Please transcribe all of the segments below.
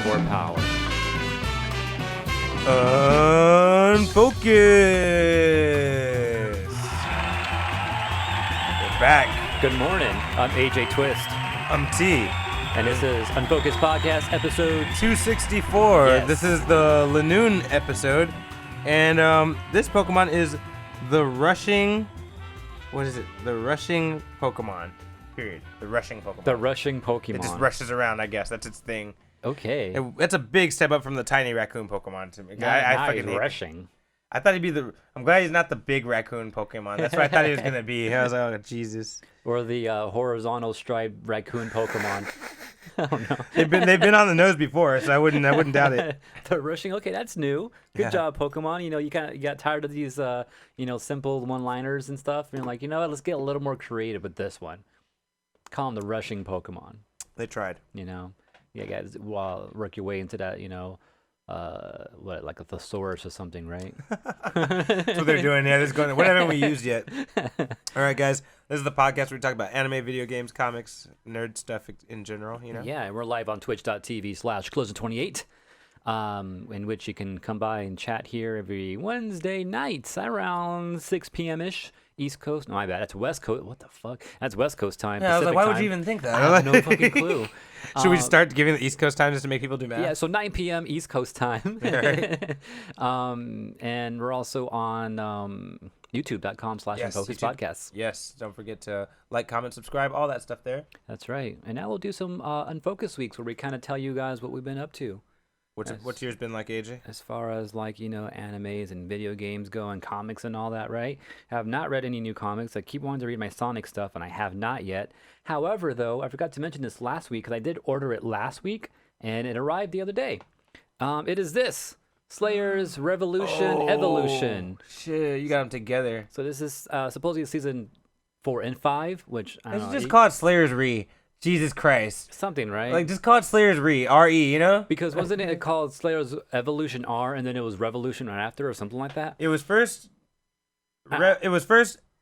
for power. Unfocused. We're back. Good morning. I'm AJ Twist. I'm T. And this is Unfocused Podcast episode 264. Yes. This is the Lanoon episode. And this Pokemon is the rushing... What is it? The rushing Pokemon. Period. The rushing Pokemon. The rushing Pokemon. It just rushes around, I guess. That's its thing. Okay. That's a big step up from the tiny raccoon Pokemon to me. Now I he's fucking hate rushing. I thought he'd be the... I'm glad he's not the big raccoon Pokemon. That's what I thought he was going to be. I was like, oh, Jesus. Or the horizontal striped raccoon Pokemon. I don't know. They've been on the nose before, so I wouldn't doubt it. The rushing. Okay, that's new. Good Yeah. job, Pokemon. You know, you got tired of these simple one-liners and stuff. And you're like, you know what? Let's get a little more creative with this one. Call them the rushing Pokemon. They tried. You know, yeah, guys, work your way into that. You know, like a thesaurus or something, right? That's what they're doing. Yeah, this is going. What haven't we used yet? All right, guys. This is the podcast where we talk about anime, video games, comics, nerd stuff in general. You know. Yeah, and we're live on twitch.tv/closer28, in which you can come by and chat here every Wednesday nights around 6 p.m.-ish. East Coast? No, my bad. That's West Coast. What the fuck? That's West Coast time. Yeah, I was like, Pacific why time. would you even think that? I have no fucking clue. Should we just start giving the East Coast time just to make people do math? Yeah, so 9 p.m. East Coast time. Right. And we're also on youtube.com/Unfocused YouTube. Podcasts. Yes. Don't forget to like, comment, subscribe, all that stuff there. That's right. And now we'll do some Unfocused weeks where we kind of tell you guys what we've been up to. What's yours been like, AJ? As far as animes and video games go and comics and all that, right? I have not read any new comics. I keep wanting to read my Sonic stuff and I have not yet. However, though, I forgot to mention this last week because I did order it last week and it arrived the other day. It is this Slayer's Revolution Evolution. Shit, you got them together. So this is supposedly season 4 and 5, which I don't know. Just call it Slayer's Re. Jesus Christ. Something, right? Like, just call it Slayer's Re. R-E, you know? Because wasn't it called Slayer's Evolution R and then it was Revolution right after or something like that? It was first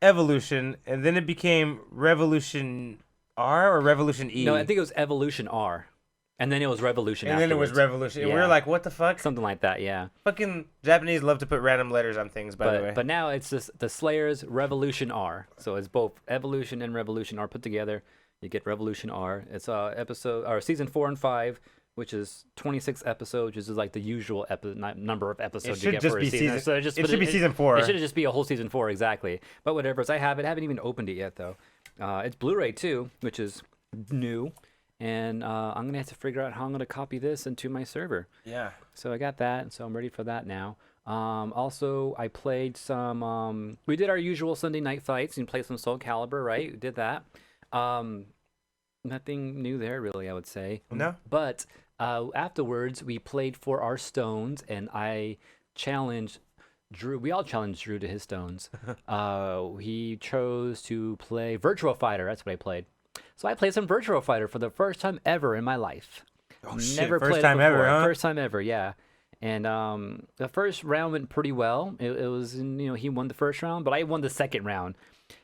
Evolution, and then it became Revolution R or Revolution E? No, I think it was Evolution R. And then it was Revolution And then it was afterwards. Revolution. And Yeah. we were like, what the fuck? Something like that, yeah. Fucking Japanese love to put random letters on things, by the way. But now it's just the Slayer's Revolution R. So it's both Evolution and Revolution R put together. You get Revolution R. It's season 4 and 5, which is 26 episodes, which is like the usual number of episodes you get for a season. So it should be season 4. It should just be a whole season 4, exactly. But whatever. So I haven't even opened it yet, though. It's Blu-ray, too, which is new. And I'm going to have to figure out how I'm going to copy this into my server. Yeah. So I got that, so I'm ready for that now. Also, I played some... we did our usual Sunday night fights and played some Soul Calibur, right? We did that. Nothing new there, really, I would say. No? But afterwards, we played for our stones, and I challenged Drew. We all challenged Drew to his stones. He chose to play Virtua Fighter. That's what I played. So I played some Virtua Fighter for the first time ever in my life. Oh, shit. Never First played time it before. ever, huh? First time ever, yeah. And the first round went pretty well. It was, he won the first round, but I won the second round.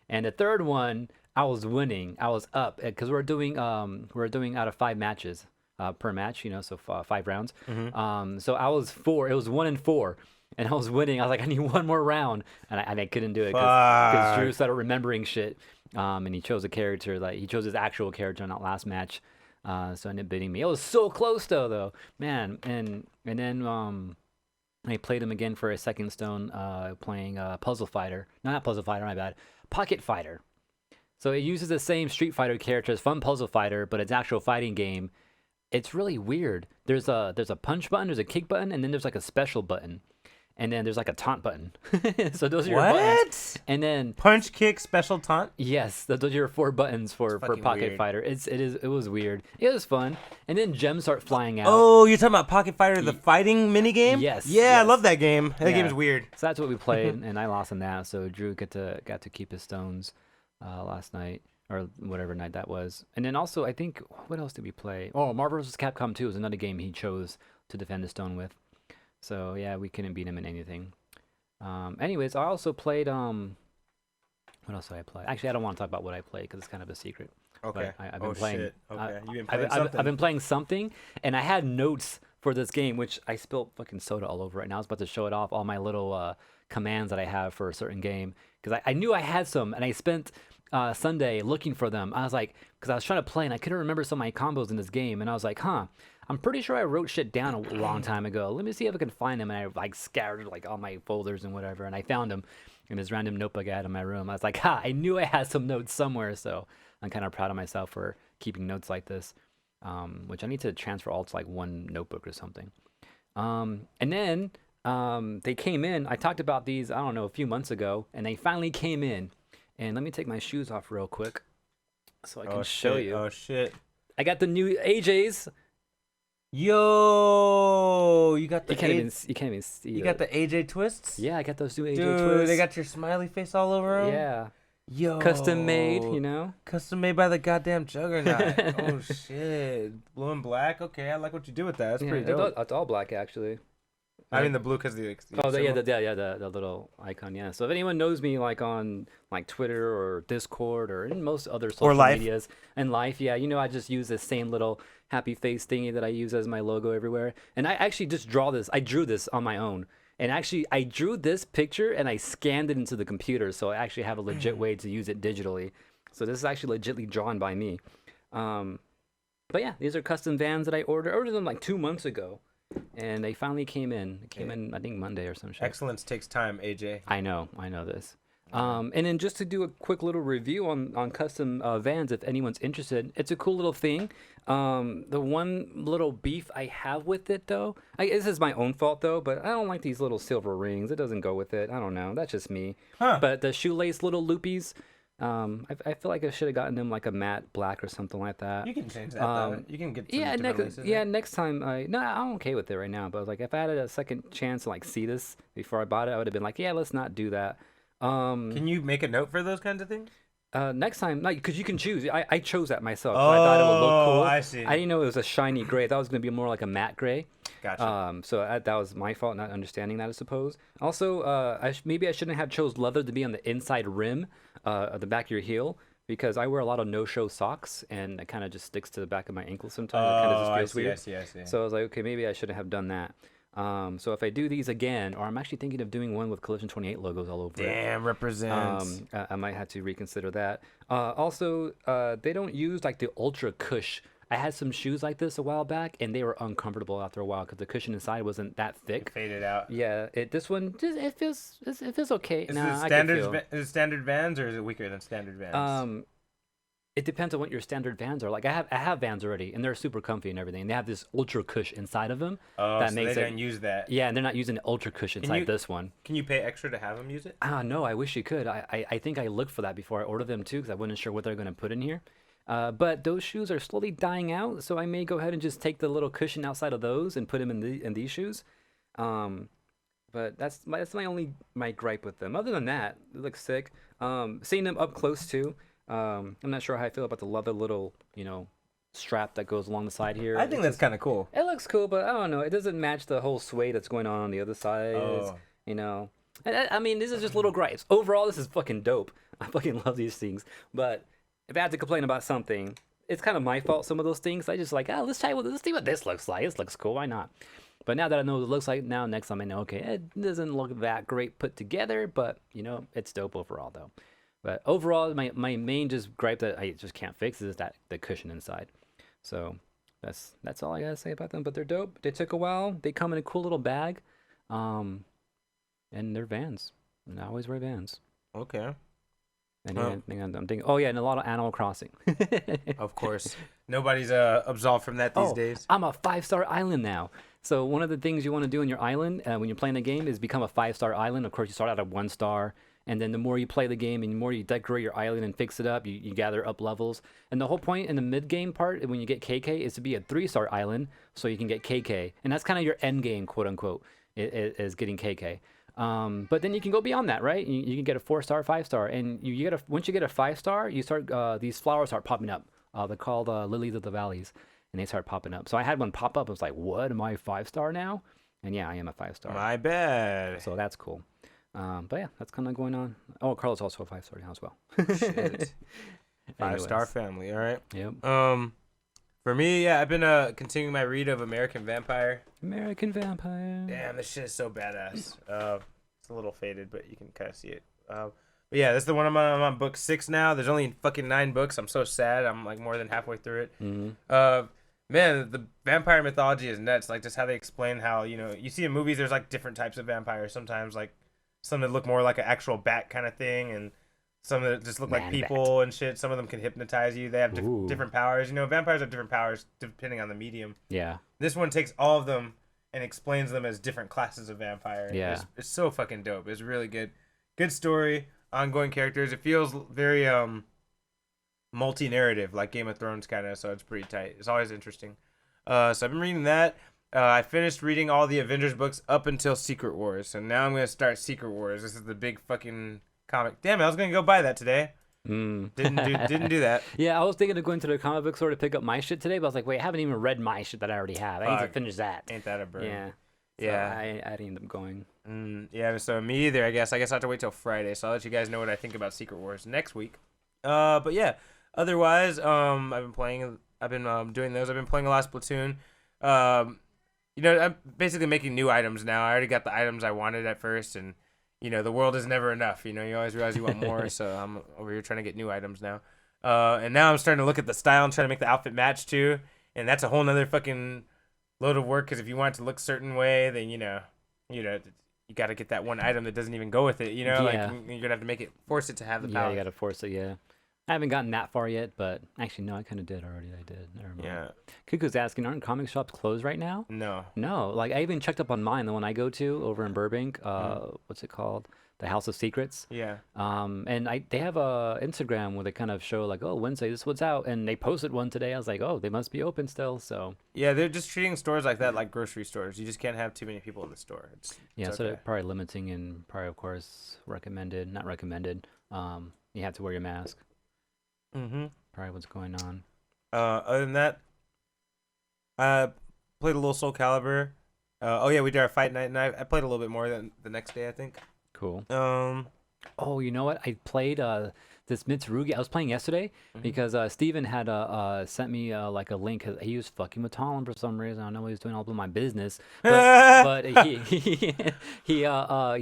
And the third one, I was winning. I was up because we're doing out of 5 matches per match, so 5 rounds. Mm-hmm. So I was 4. It was 1 and 4. And I was winning. I was like, I need one more round, and I couldn't do it because Drew started remembering shit. And he chose a character he chose his actual character in that last match. So I ended up beating me. It was so close though, man. And then I played him again for a second stone, playing Puzzle Fighter. No, not Puzzle Fighter, my bad. Pocket Fighter. So it uses the same Street Fighter character as Fun Puzzle Fighter, but it's actual fighting game. It's really weird. There's a punch button, there's a kick button, and then there's like a special button. And then there's like a taunt button. So those are your buttons. And then punch, kick, special, taunt? Yes, those are your 4 buttons for Pocket weird. Fighter. It was weird. It was fun. And then gems start flying out. Oh, you're talking about Pocket Fighter, the fighting minigame? Yes. Yeah, yes. I love that game. That Yeah. game is weird. So that's what we played, and I lost in that. So Drew got to keep his stones last night, or whatever night that was. And then also, I think, what else did we play? Oh, Marvel vs. Capcom 2 was another game he chose to defend his stone with. So yeah, we couldn't beat him in anything. Anyways, I also played what else did I play? Actually, I don't want to talk about what I played because it's kind of a secret. Okay. I've been playing. Shit. Okay. You've been playing I've something. been playing something, and I had notes for this game, which I spilled fucking soda all over right now. I was about to show it off, all my little commands that I have for a certain game, because I knew I had some, and I spent Sunday looking for them. I was like, because I was trying to play and I couldn't remember some of my combos in this game, and I was like, I'm pretty sure I wrote shit down a long time ago. Let me see if I can find them. And I like scoured like all my folders and whatever, and I found them in this random notebook I had in my room. I was like, I knew I had some notes somewhere. So I'm kind of proud of myself for keeping notes like this, which I need to transfer all to like one notebook or something. And then they came in. I talked about these, I don't know, a few months ago, and they finally came in. And let me take my shoes off real quick so I can show you. Oh, shit. I got the new AJs. Yo, you got the you can't even see. You got the AJ twists? Yeah, I got those new AJ Dude, twists. they got your smiley face all over them? Yeah. Yo. Custom made, you know? Custom made by the goddamn Juggernaut. Oh, shit. Blue and black? Okay, I like what you do with that. That's pretty dope. It's all black, actually. I mean the blue because the the little icon, yeah. So if anyone knows me like on like Twitter or Discord or in most other social medias and life, yeah, you know I just use this same little happy face thingy that I use as my logo everywhere. And I actually just I drew this on my own. And actually I drew this picture and I scanned it into the computer, so I actually have a legit way to use it digitally. So this is actually legitly drawn by me. But yeah, these are custom Vans that I ordered them like 2 months ago. And they finally came in. It came in, I think, Monday or some shit. Excellence takes time, AJ. I know this. And then just to do a quick little review on custom Vans, if anyone's interested, it's a cool little thing. The one little beef I have with it, though, this is my own fault, though, but I don't like these little silver rings. It doesn't go with it. I don't know. That's just me. But the shoelace little loopies, I feel like I should have gotten them like a matte black or something like that. You can change that, though. You can get some next time. I'm okay with it right now. But I was like, if I had a second chance to like see this before I bought it, I would have been like, yeah, let's not do that. Can you make a note for those kinds of things? Next time, because you can choose. I chose that myself. So I thought it would look cool. I see. I didn't know it was a shiny gray. I thought it was going to be more like a matte gray. Gotcha. So that was my fault not understanding that, I suppose. Also, maybe I shouldn't have chose leather to be on the inside rim of the back of your heel, because I wear a lot of no-show socks, and it kind of just sticks to the back of my ankle sometimes. It kind of just feels weird. I see. So I was like, okay, maybe I shouldn't have done that. So if I do these again, or I'm actually thinking of doing one with Collision 28 logos all over it. Damn, represents. I might have to reconsider that. Also, they don't use like the Ultra Cush. I had some shoes like this a while back, and they were uncomfortable after a while because the cushion inside wasn't that thick. It faded out. Yeah, this one it feels okay. Is it standard Vans, or is it weaker than standard Vans? It depends on what your standard Vans are. Like I have Vans already, and they're super comfy and everything. And they have this Ultra Cush inside of them. That makes they don't use that. Yeah, and they're not using the Ultra Cush inside this one. Can you pay extra to have them use it? No, I wish you could. I think I looked for that before I ordered them too, because I wasn't sure what they're going to put in here. But those shoes are slowly dying out, so I may go ahead and just take the little cushion outside of those and put them in these shoes. But that's my gripe with them. Other than that, it looks sick. Seeing them up close too. I'm not sure how I feel about the leather little, strap that goes along the side here. I think that's kind of cool. It looks cool, but I don't know. It doesn't match the whole suede that's going on the other side. I mean, this is just little gripes. Overall, this is fucking dope. I fucking love these things. But if I had to complain about something, it's kind of my fault. Some of those things, I just like, let's see what this looks like. This looks cool. Why not? But now that I know what it looks like, next time I know, okay, it doesn't look that great put together, but it's dope overall though. But overall, my main just gripe that I just can't fix is the cushion inside. So that's all I gotta say about them. But they're dope. They took a while. They come in a cool little bag, and they're Vans. And I always wear Vans. Okay. And I'm thinking, and a lot of Animal Crossing. Of course. Nobody's absolved from that these days. I'm a 5-star island now. So one of the things you want to do in your island when you're playing the game is become a 5-star island. Of course, you start out at 1 star. And then the more you play the game and the more you decorate your island and fix it up, you gather up levels. And the whole point in the mid-game part, when you get KK, is to be a 3-star island so you can get KK. And that's kind of your end game, quote unquote, is getting KK. But then you can go beyond that, right? You can get a 4-star, 5-star. And once you get a 5-star, you start these flowers start popping up. They're called Lilies of the Valleys. And they start popping up. So I had one pop up. I was like, what? Am I a 5-star now? And yeah, I am a 5-star. My bad. So that's cool. But yeah, that's kind of going on. Oh, Carlos also a 5-star now as well. Shit. 5-star family, all right. Yep. For me, yeah, I've been continuing my read of American Vampire. American Vampire. Damn, this shit is so badass. It's a little faded, but you can kind of see it. But yeah, this is the one I'm on book 6 now. There's only fucking 9 books. I'm so sad. I'm like more than halfway through it. Mm-hmm. Man, the vampire mythology is nuts. Like just how they explain how, you see in movies there's like different types of vampires. Sometimes like some that look more like an actual bat kind of thing, and some that just look like people and shit. Some of them can hypnotize you. They have different powers. Vampires have different powers depending on the medium. Yeah. This one takes all of them and explains them as different classes of vampire. Yeah. It's so fucking dope. It's really good. Good story, ongoing characters. It feels very multi-narrative, like Game of Thrones kind of, so it's pretty tight. It's always interesting. So I've been reading that. I finished reading all the Avengers books up until Secret Wars, and now I'm going to start Secret Wars. This is the big fucking comic. Damn it, I was going to go buy that today. Didn't do that. Yeah, I was thinking of going to the comic book store to pick up my shit today, but I was like, wait, I haven't even read my shit that I already have. I need to finish that. Ain't that a burn? Yeah. So Yeah. I didn't end up going. Yeah, so me either, I guess. I have to wait till Friday, so I'll let you guys know what I think about Secret Wars next week. But yeah, otherwise, I've been doing those. I've been playing a lot of Splatoon. I'm basically making new items now. I already got the items I wanted at first, and the world is never enough. You always realize you want more. So I'm over here trying to get new items now. And now I'm starting to look at the style and trying to make the outfit match too. And that's a whole nother fucking load of work, because if you want it to look a certain way, then you got to get that one item that doesn't even go with it. Yeah. Like you're gonna have to force it to have the power. Yeah, you got to force it. Yeah. I haven't gotten that far yet, but actually, no, I kind of did already. I did. Never mind. Yeah. Kuku's asking, aren't comic shops closed right now? No. No. Like, I even checked up on mine, the one I go to over in Burbank. What's it called? The House of Secrets. Yeah. And they have a Instagram where they kind of show like, oh, Wednesday, this is what's out. And they posted one today. I was like, oh, they must be open still. So. Yeah, they're just treating stores like that like grocery stores. You just can't have too many people in the store. It's so okay. they're probably limiting and probably, of course, not recommended. You have to wear your mask. Probably what's going on. Other than that, I played a little Soul Calibur. We did our fight night, and I played a little bit more than the next day, I think. Cool. Oh, you know what? I played this Mitsurugi. I was playing yesterday because Steven had sent me like a link. He was fucking with Talon for some reason. I don't know what he was doing all over my business. But he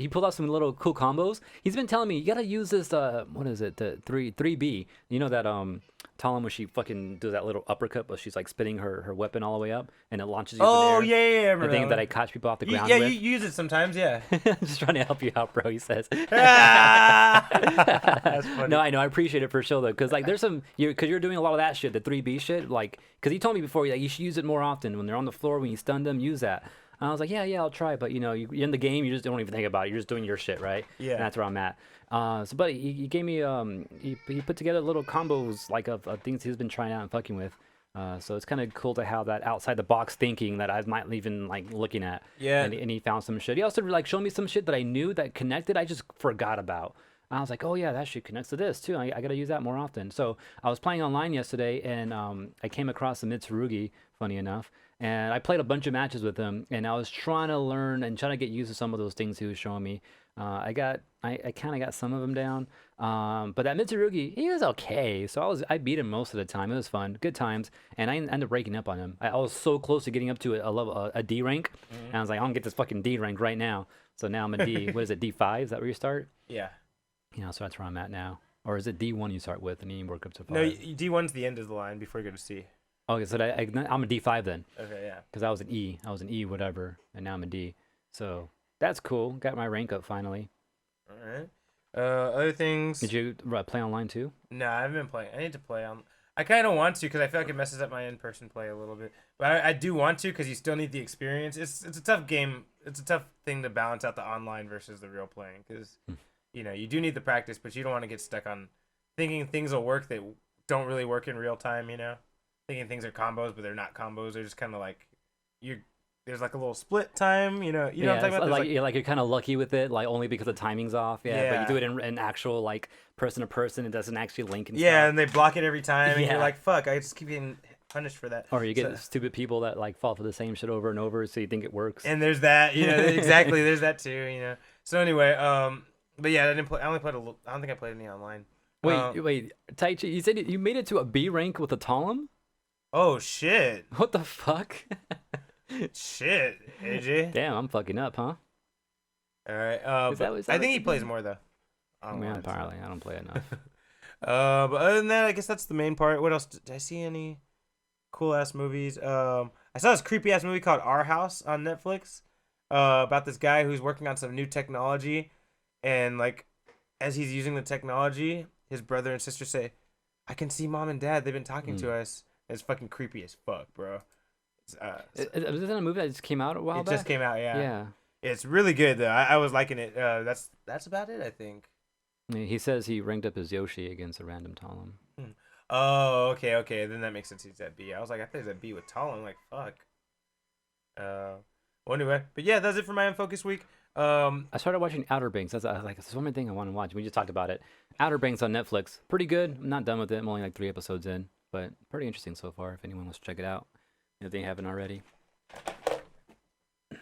pulled out some little cool combos. He's been telling me, you gotta use this what is it? The 3B. You know that Talon where she fucking does that little uppercut, but she's like spinning her weapon all the way up and it launches you up in the air. Yeah. The thing that I catch people off the ground with. with. You use it sometimes, yeah. I'm just trying to help you out, bro, he says. That's funny. No, I know. I appreciate it for sure, though. Because, like, there's some... Because you're doing a lot of that shit, the 3B shit. Like, because he told me before, like, you should use it more often. When they're on the floor, when you stun them, use that. And I was like, yeah, I'll try. But, you're in the game, you just don't even think about it. You're just doing your shit, right? Yeah. And that's where I'm at. But he gave me... He put together little combos, like, of things he's been trying out and fucking with. So it's kind of cool to have that outside the box thinking that I'm not even like looking at. Yeah. And he found some shit. He also like showed me some shit that I knew that connected. I just forgot about. I was like, oh yeah, that shit connects to this too. I gotta use that more often. So I was playing online yesterday, and I came across the Mitsurugi, funny enough, and I played a bunch of matches with him, and I was trying to learn and trying to get used to some of those things he was showing me. I kind of got some of them down, but that Mitsurugi, he was okay. So I beat him most of the time. It was fun, good times, and I ended up breaking up on him. I was so close to getting up to a D rank, and I was like, I'm gonna get this fucking D rank right now. So now I'm a D. What is it, D5? Is that where you start? Yeah. So that's where I'm at now. Or is it D1 you start with and then you work up to 5? No, D1's the end of the line before you go to C. Okay, so I'm a D5 then. Okay, yeah. Because I was an E whatever, and now I'm a D. So that's cool. Got my rank up finally. All right. Other things. Did you play online too? No, I haven't been playing. I need to play on. I kind of want to because I feel like it messes up my in-person play a little bit. But I do want to because you still need the experience. It's a tough game. It's a tough thing to balance out the online versus the real playing because, you do need the practice, but you don't want to get stuck on thinking things will work that don't really work in real time, Thinking things are combos, but they're not combos. They're just kind of like, there's like a little split time, you know what I'm talking about? You're kind of lucky with it, like only because the timing's off. Yeah. But you do it in actual like person to person. It doesn't actually link and stuff. Yeah, and they block it every time, and you're like, fuck, I just keep getting punished for that. Or you get stupid people that like fall for the same shit over and over, so you think it works. And there's that, exactly. There's that too, So anyway, but yeah, I didn't play. I only played a little. I don't think I played any online. Wait, Taichi, you said you made it to a B rank with a Talon? Oh shit! What the fuck? Shit, AJ. Damn, I'm fucking up, huh? All right. Is But that I think he what plays you more though. I mean, apparently, I don't play enough. But other than that, I guess that's the main part. What else? Did I see any cool ass movies? I saw this creepy ass movie called Our House on Netflix. About this guy who's working on some new technology, and like, as he's using the technology, his brother and sister say, "I can see mom and dad. They've been talking to us." It's fucking creepy as fuck, bro. Is that a movie that just came out a while It back? just came out, yeah. Yeah. It's really good though. I was liking it. That's about it, I think. He says he ranked up his Yoshi against a random Talon. Oh, okay. Then that makes sense. He's at B. I was like, I thought he was at B with Talon. Like, fuck. Well, anyway, but yeah, that's it for my Unfocused week. I started watching Outer Banks. That's like there's so many things I want to watch. We just talked about it. Outer Banks on Netflix, pretty good. I'm not done with it. I'm only like 3 episodes in, but pretty interesting so far. If anyone wants to check it out, if they haven't already. All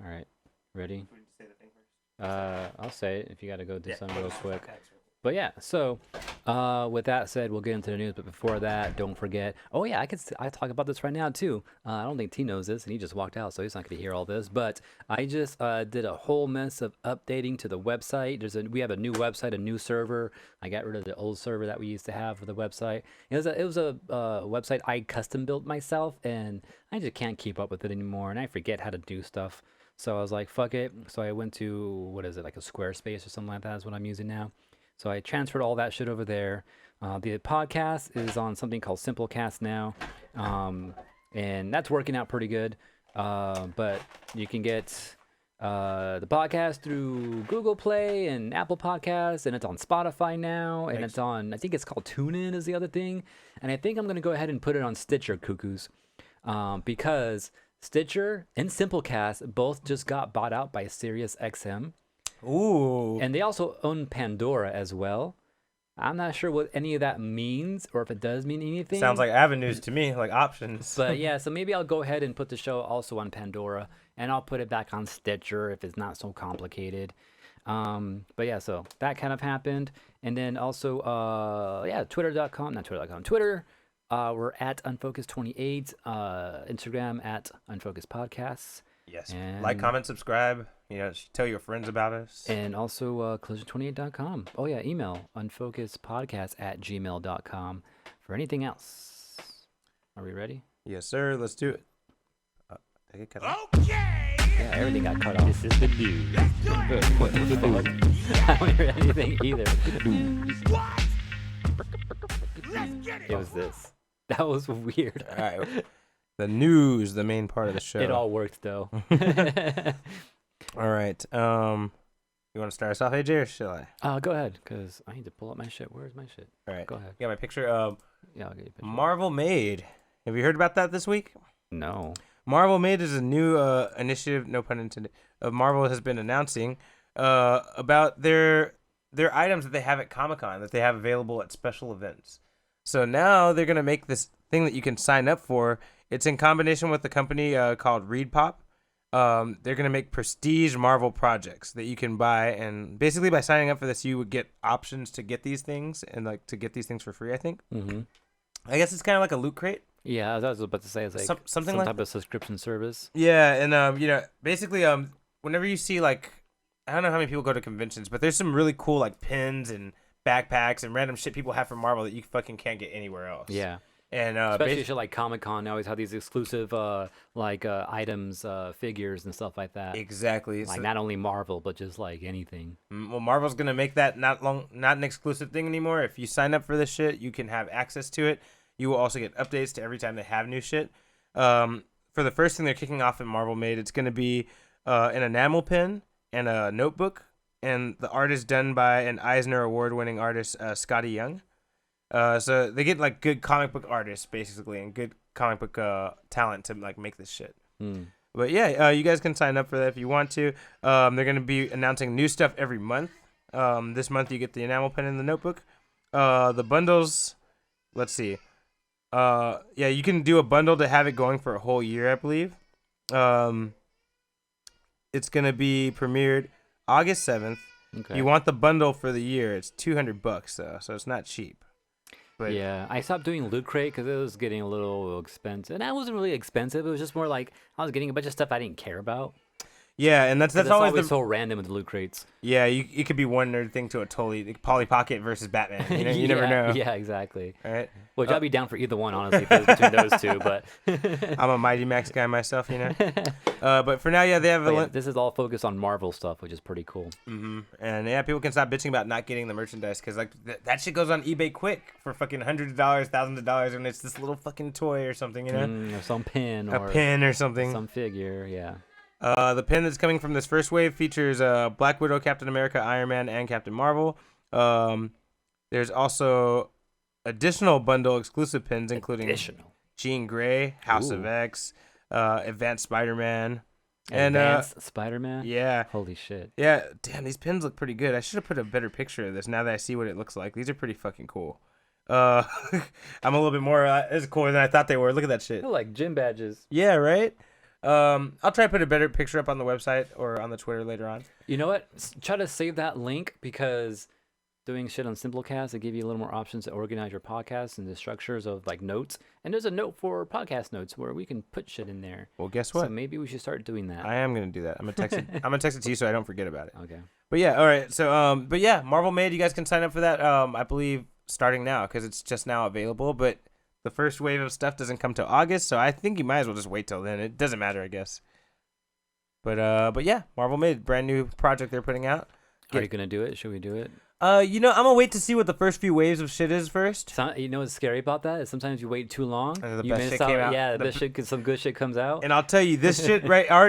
right, ready? I'll say it if you got to go do something real quick. But yeah, so with that said, we'll get into the news. But before that, don't forget. Oh yeah, I talk about this right now too. I don't think T knows this, and he just walked out, so he's not going to hear all this. But I just did a whole mess of updating to the website. We have a new website, a new server. I got rid of the old server that we used to have for the website. It was a website I custom built myself, and I just can't keep up with it anymore, and I forget how to do stuff. So I was like, fuck it. So I went to, what is it, like a Squarespace or something like that is what I'm using now. So I transferred all that shit over there. The podcast is on something called Simplecast now. And that's working out pretty good. But you can get the podcast through Google Play and Apple Podcasts, and it's on Spotify now. And it's on, I think it's called TuneIn is the other thing. And I think I'm going to go ahead and put it on Stitcher, cuckoos. Because Stitcher and Simplecast both just got bought out by SiriusXM. Ooh. And they also own Pandora as well. I'm not sure what any of that means or if it does mean anything. Sounds like avenues to me, like options. But yeah, so maybe I'll go ahead and put the show also on Pandora, and I'll put it back on Stitcher if it's not so complicated. But yeah, so that kind of happened. And then also, Twitter.com, not Twitter.com, Twitter. We're at Unfocused28, Instagram at Unfocused Podcasts. Yes. And Like, comment, subscribe. Tell your friends about us. And also collision28.com. Oh yeah, email unfocusedpodcast@gmail.com for anything else. Are we ready? Yes, sir. Let's do it. Did I get cut off? Okay. Yeah, everything got cut off. This is the news. What the fuck? I don't hear anything either. What? Let's get It was this. That was weird. All right. The news, the main part of the show. It all worked though. All right. You want to start us off, AJ, or shall I? Go ahead, because I need to pull up my shit. Where's my shit? All right. Go ahead. You got my picture? Yeah, I'll get you a picture. Marvel Made. Have you heard about that this week? No. Marvel Made is a new initiative, no pun intended, Marvel has been announcing about their items that they have at Comic-Con that they have available at special events. So now they're going to make this thing that you can sign up for. It's in combination with a company called ReedPop. They're going to make prestige Marvel projects that you can buy. And basically by signing up for this, you would get options to get these things and like to get these things for free, I think. Mm-hmm. I guess it's kind of like a loot crate. Yeah, I was about to say it's like something some like type of subscription service. Yeah, and basically whenever you see like, I don't know how many people go to conventions, but there's some really cool like pins and backpacks and random shit people have from Marvel that you fucking can't get anywhere else. Yeah. And especially shit like Comic-Con, they always have these exclusive items, figures and stuff like that. Exactly. Like not only Marvel, but just like anything. Well, Marvel's gonna make that not an exclusive thing anymore. If you sign up for this shit, you can have access to it. You will also get updates to every time they have new shit. For the first thing they're kicking off in Marvel Made, it's gonna be an enamel pen and a notebook, and the art is done by an Eisner Award-winning artist, Scotty Young. So they get like good comic book artists basically and good comic book talent to like make this shit. But yeah, you guys can sign up for that if you want to. They're going to be announcing new stuff every month. This month you get the enamel pen and the notebook. The bundles, let's see. You can do a bundle to have it going for a whole year, I believe. It's going to be premiered August 7th. Okay. You want the bundle for the year. It's $200 though, so it's not cheap. But yeah, I stopped doing Loot Crate because it was getting a little expensive. And that wasn't really expensive. It was just more like I was getting a bunch of stuff I didn't care about. yeah, and that's That's always the so random with the Loot Crates. yeah. It could be one nerd thing to a totally Polly Pocket versus Batman. You know, you never know. Yeah, exactly. All right. Which I'd be down for either one, honestly, if it was between those two. But I'm a Mighty Max guy myself, you know. But for now, yeah, they have a this is all focused on Marvel stuff, which is pretty cool. and yeah, people can stop bitching about not getting the merchandise because like that shit goes on eBay quick for fucking $100s, thousands of dollars, and it's this little fucking toy or something, you know, Or some pin, a or pin or something. some figure, yeah. The pin that's coming from this first wave features Black Widow, Captain America, Iron Man, and Captain Marvel. There's also additional bundle exclusive pins, including Jean Grey, House of X, Advanced Spider-Man, and Advanced Spider-Man? yeah. Holy shit. Yeah, damn, these pins look pretty good. I should have put a better picture of this now that I see what it looks like. These are pretty fucking cool. I'm a little bit more, it's cooler than I thought they were. Look at that shit. They're like gym badges. Yeah, right? I'll try to put a better picture up on the website or on the Twitter later on. You know what? Try to save that link because doing shit on Simplecast, it give you a little more options to organize your podcast and the structures of like notes. And there's a note for podcast notes where we can put shit in there. Well, guess what? So maybe we should start doing that. I am gonna do that. I'm gonna text it. I'm gonna text it to you so I don't forget about it. Okay. But yeah, all right. So but yeah, Marvel Made. You guys can sign up for that. I believe starting now because it's just now available. But the first wave of stuff doesn't come till August, so I think you might as well just wait till then. It doesn't matter, I guess. But yeah, Marvel Made, brand new project they're putting out. Are you gonna do it? Should we do it? You know, I'm gonna wait to see what the first few waves of shit is first. You know what's scary about that is sometimes you wait too long. And the you best miss shit out. came out. Yeah, the best shit, 'cause some good shit comes out. And I'll tell you, this shit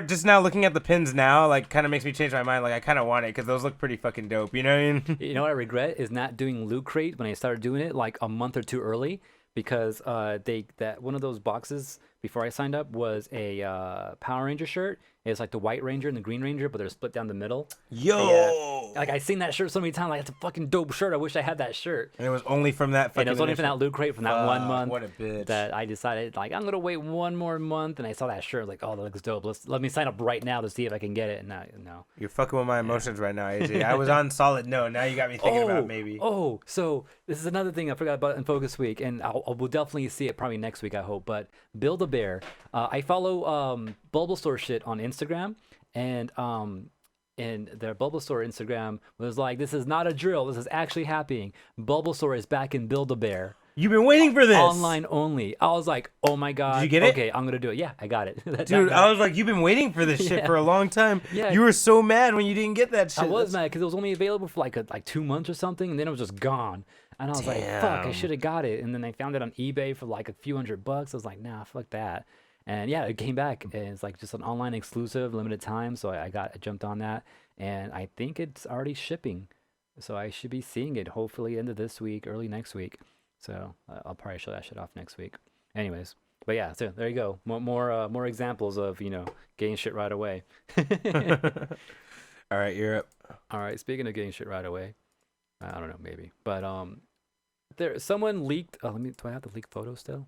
just now looking at the pins now, like kind of makes me change my mind. Like I kind of want it because those look pretty fucking dope. You know what I mean? You know what I regret is not doing Loot Crate when I started doing it like a month or two early because that one of those boxes before I signed up was a Power Ranger shirt. It's like the White Ranger and the Green Ranger, but they're split down the middle. Yo! Like I seen that shirt so many times. Like it's a fucking dope shirt. I wish I had that shirt. And it was only from that. And it was only from that Loot Crate from that 1 month. What a bitch! That I decided like I'm gonna wait one more month, and I saw that shirt. Like, oh, that looks dope. Let me sign up right now to see if I can get it. And no. You're fucking with my emotions right now, AJ. I was on solid no. Now you got me thinking about maybe. Oh, so this is another thing I forgot about in Focus Week, and we'll definitely see it probably next week, I hope. But Build-A-Bear, I follow Bulbasaur shit on Instagram, and their Bulbasaur Instagram was like, this is not a drill, this is actually happening. Bulbasaur is back in Build-A-Bear. You've been waiting for this. Online only. I was like, oh my god. Did you get it? Okay, I'm gonna do it. Yeah, I got it. Dude, I was like, you've been waiting for this shit Yeah. for a long time. Yeah. You were so mad when you didn't get that shit. I was mad because it was only available for like 2 months or something, and then it was just gone. And I was like, fuck, I should have got it. And then I found it on eBay for like a few $100. I was like, nah, fuck that. And yeah, it came back, and it's like just an online exclusive, limited time. So I jumped on that, and I think it's already shipping. So I should be seeing it hopefully end of this week, early next week. So I'll probably show that shit off next week. Anyways, but yeah, so there you go. More examples of getting shit right away. All right, you're up. All right, speaking of getting shit right away, I don't know, maybe, but someone leaked. Do I have the leaked photo still?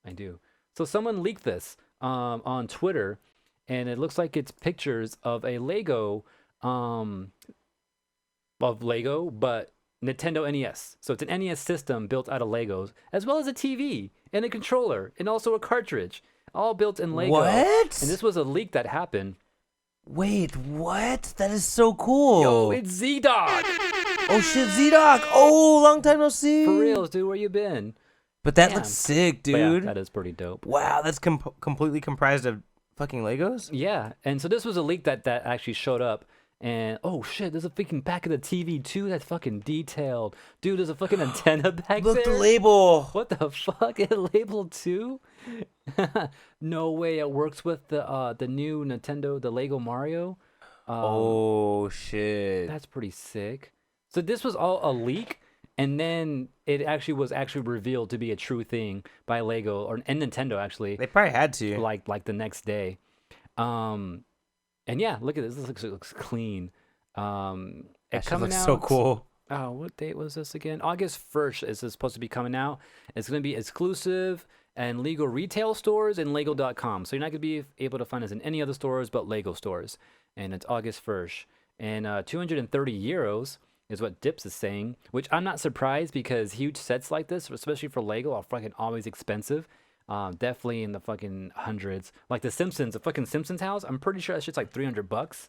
I do. So someone leaked this on Twitter, and it looks like it's pictures of a Lego, but Nintendo NES. So it's an NES system built out of Legos, as well as a TV and a controller, and also a cartridge, all built in Lego. What? And this was a leak that happened. Wait, what? That is so cool. Yo, it's Z-Dog! Oh shit, Z-Dog! Oh, long time no see. For reals, dude, where you been? But that Damn. looks sick, But yeah, dude. that is pretty dope. Wow, that's completely comprised of fucking Legos? Yeah, and so this was a leak that actually showed up. And oh shit, there's a freaking back of the TV too. That's fucking detailed, dude. There's a fucking antenna back Look, there. the label. What the fuck? It labeled too? No way. It works with the new Nintendo, the Lego Mario. Oh shit. That's pretty sick. So this was all a leak, and then it actually was revealed to be a true thing by Lego and Nintendo actually. They probably had to. Like the next day. And yeah, look at this. This looks clean. That It shit looks so cool. Oh, what date was this again? August 1st is this supposed to be coming out. It's going to be exclusive and Lego retail stores and Lego.com. So you're not going to be able to find this in any other stores but Lego stores. And it's August 1st. And 230 euros is what Dips is saying, which I'm not surprised because huge sets like this, especially for Lego, are fucking always expensive. Definitely in the fucking hundreds. Like the fucking Simpsons house, I'm pretty sure that shit's like $300.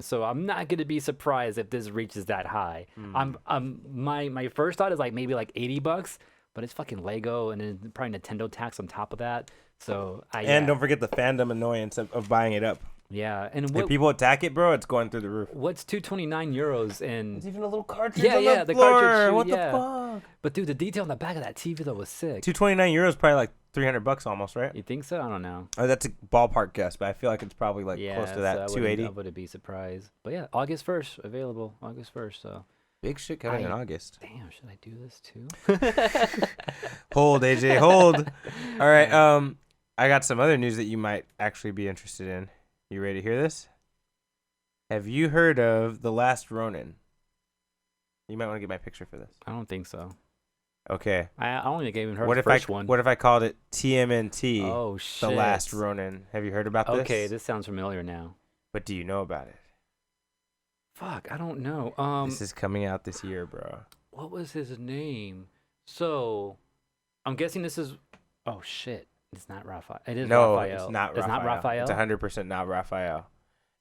So I'm not gonna be surprised if this reaches that high. My first thought is like maybe like $80, but it's fucking Lego and then probably Nintendo tax on top of that. So don't forget the fandom annoyance of buying it up. Yeah, and if people attack it, bro, it's going through the roof. What's 229 euros and There's even a little cartridge yeah, on yeah, the the floor. cartridge. What yeah. the fuck? But dude, the detail on the back of that TV though was sick. 229 euros, probably like $300 almost, right? You think so? I don't know. Oh, that's a ballpark guess, but I feel like it's probably like close to that, so 280. I wouldn't be surprised. But yeah, August 1st available. August 1st. So big shit coming in August. Damn, should I do this too? Hold, AJ, hold. All right, I got some other news that you might actually be interested in. You ready to hear this? Have you heard of The Last Ronnin? You might want to get my picture for this. I don't think so. Okay. I only even heard What the if first one. What if I called it TMNT? Oh shit. The Last Ronnin. Have you heard about this? Okay, this sounds familiar now. But do you know about it? Fuck, I don't know. This is coming out this year, bro. What was his name? So, I'm guessing this is. Oh shit! It's not Raphael. It is no, Raphael. it's not Raphael. It's not Raphael. It's 100% not Raphael.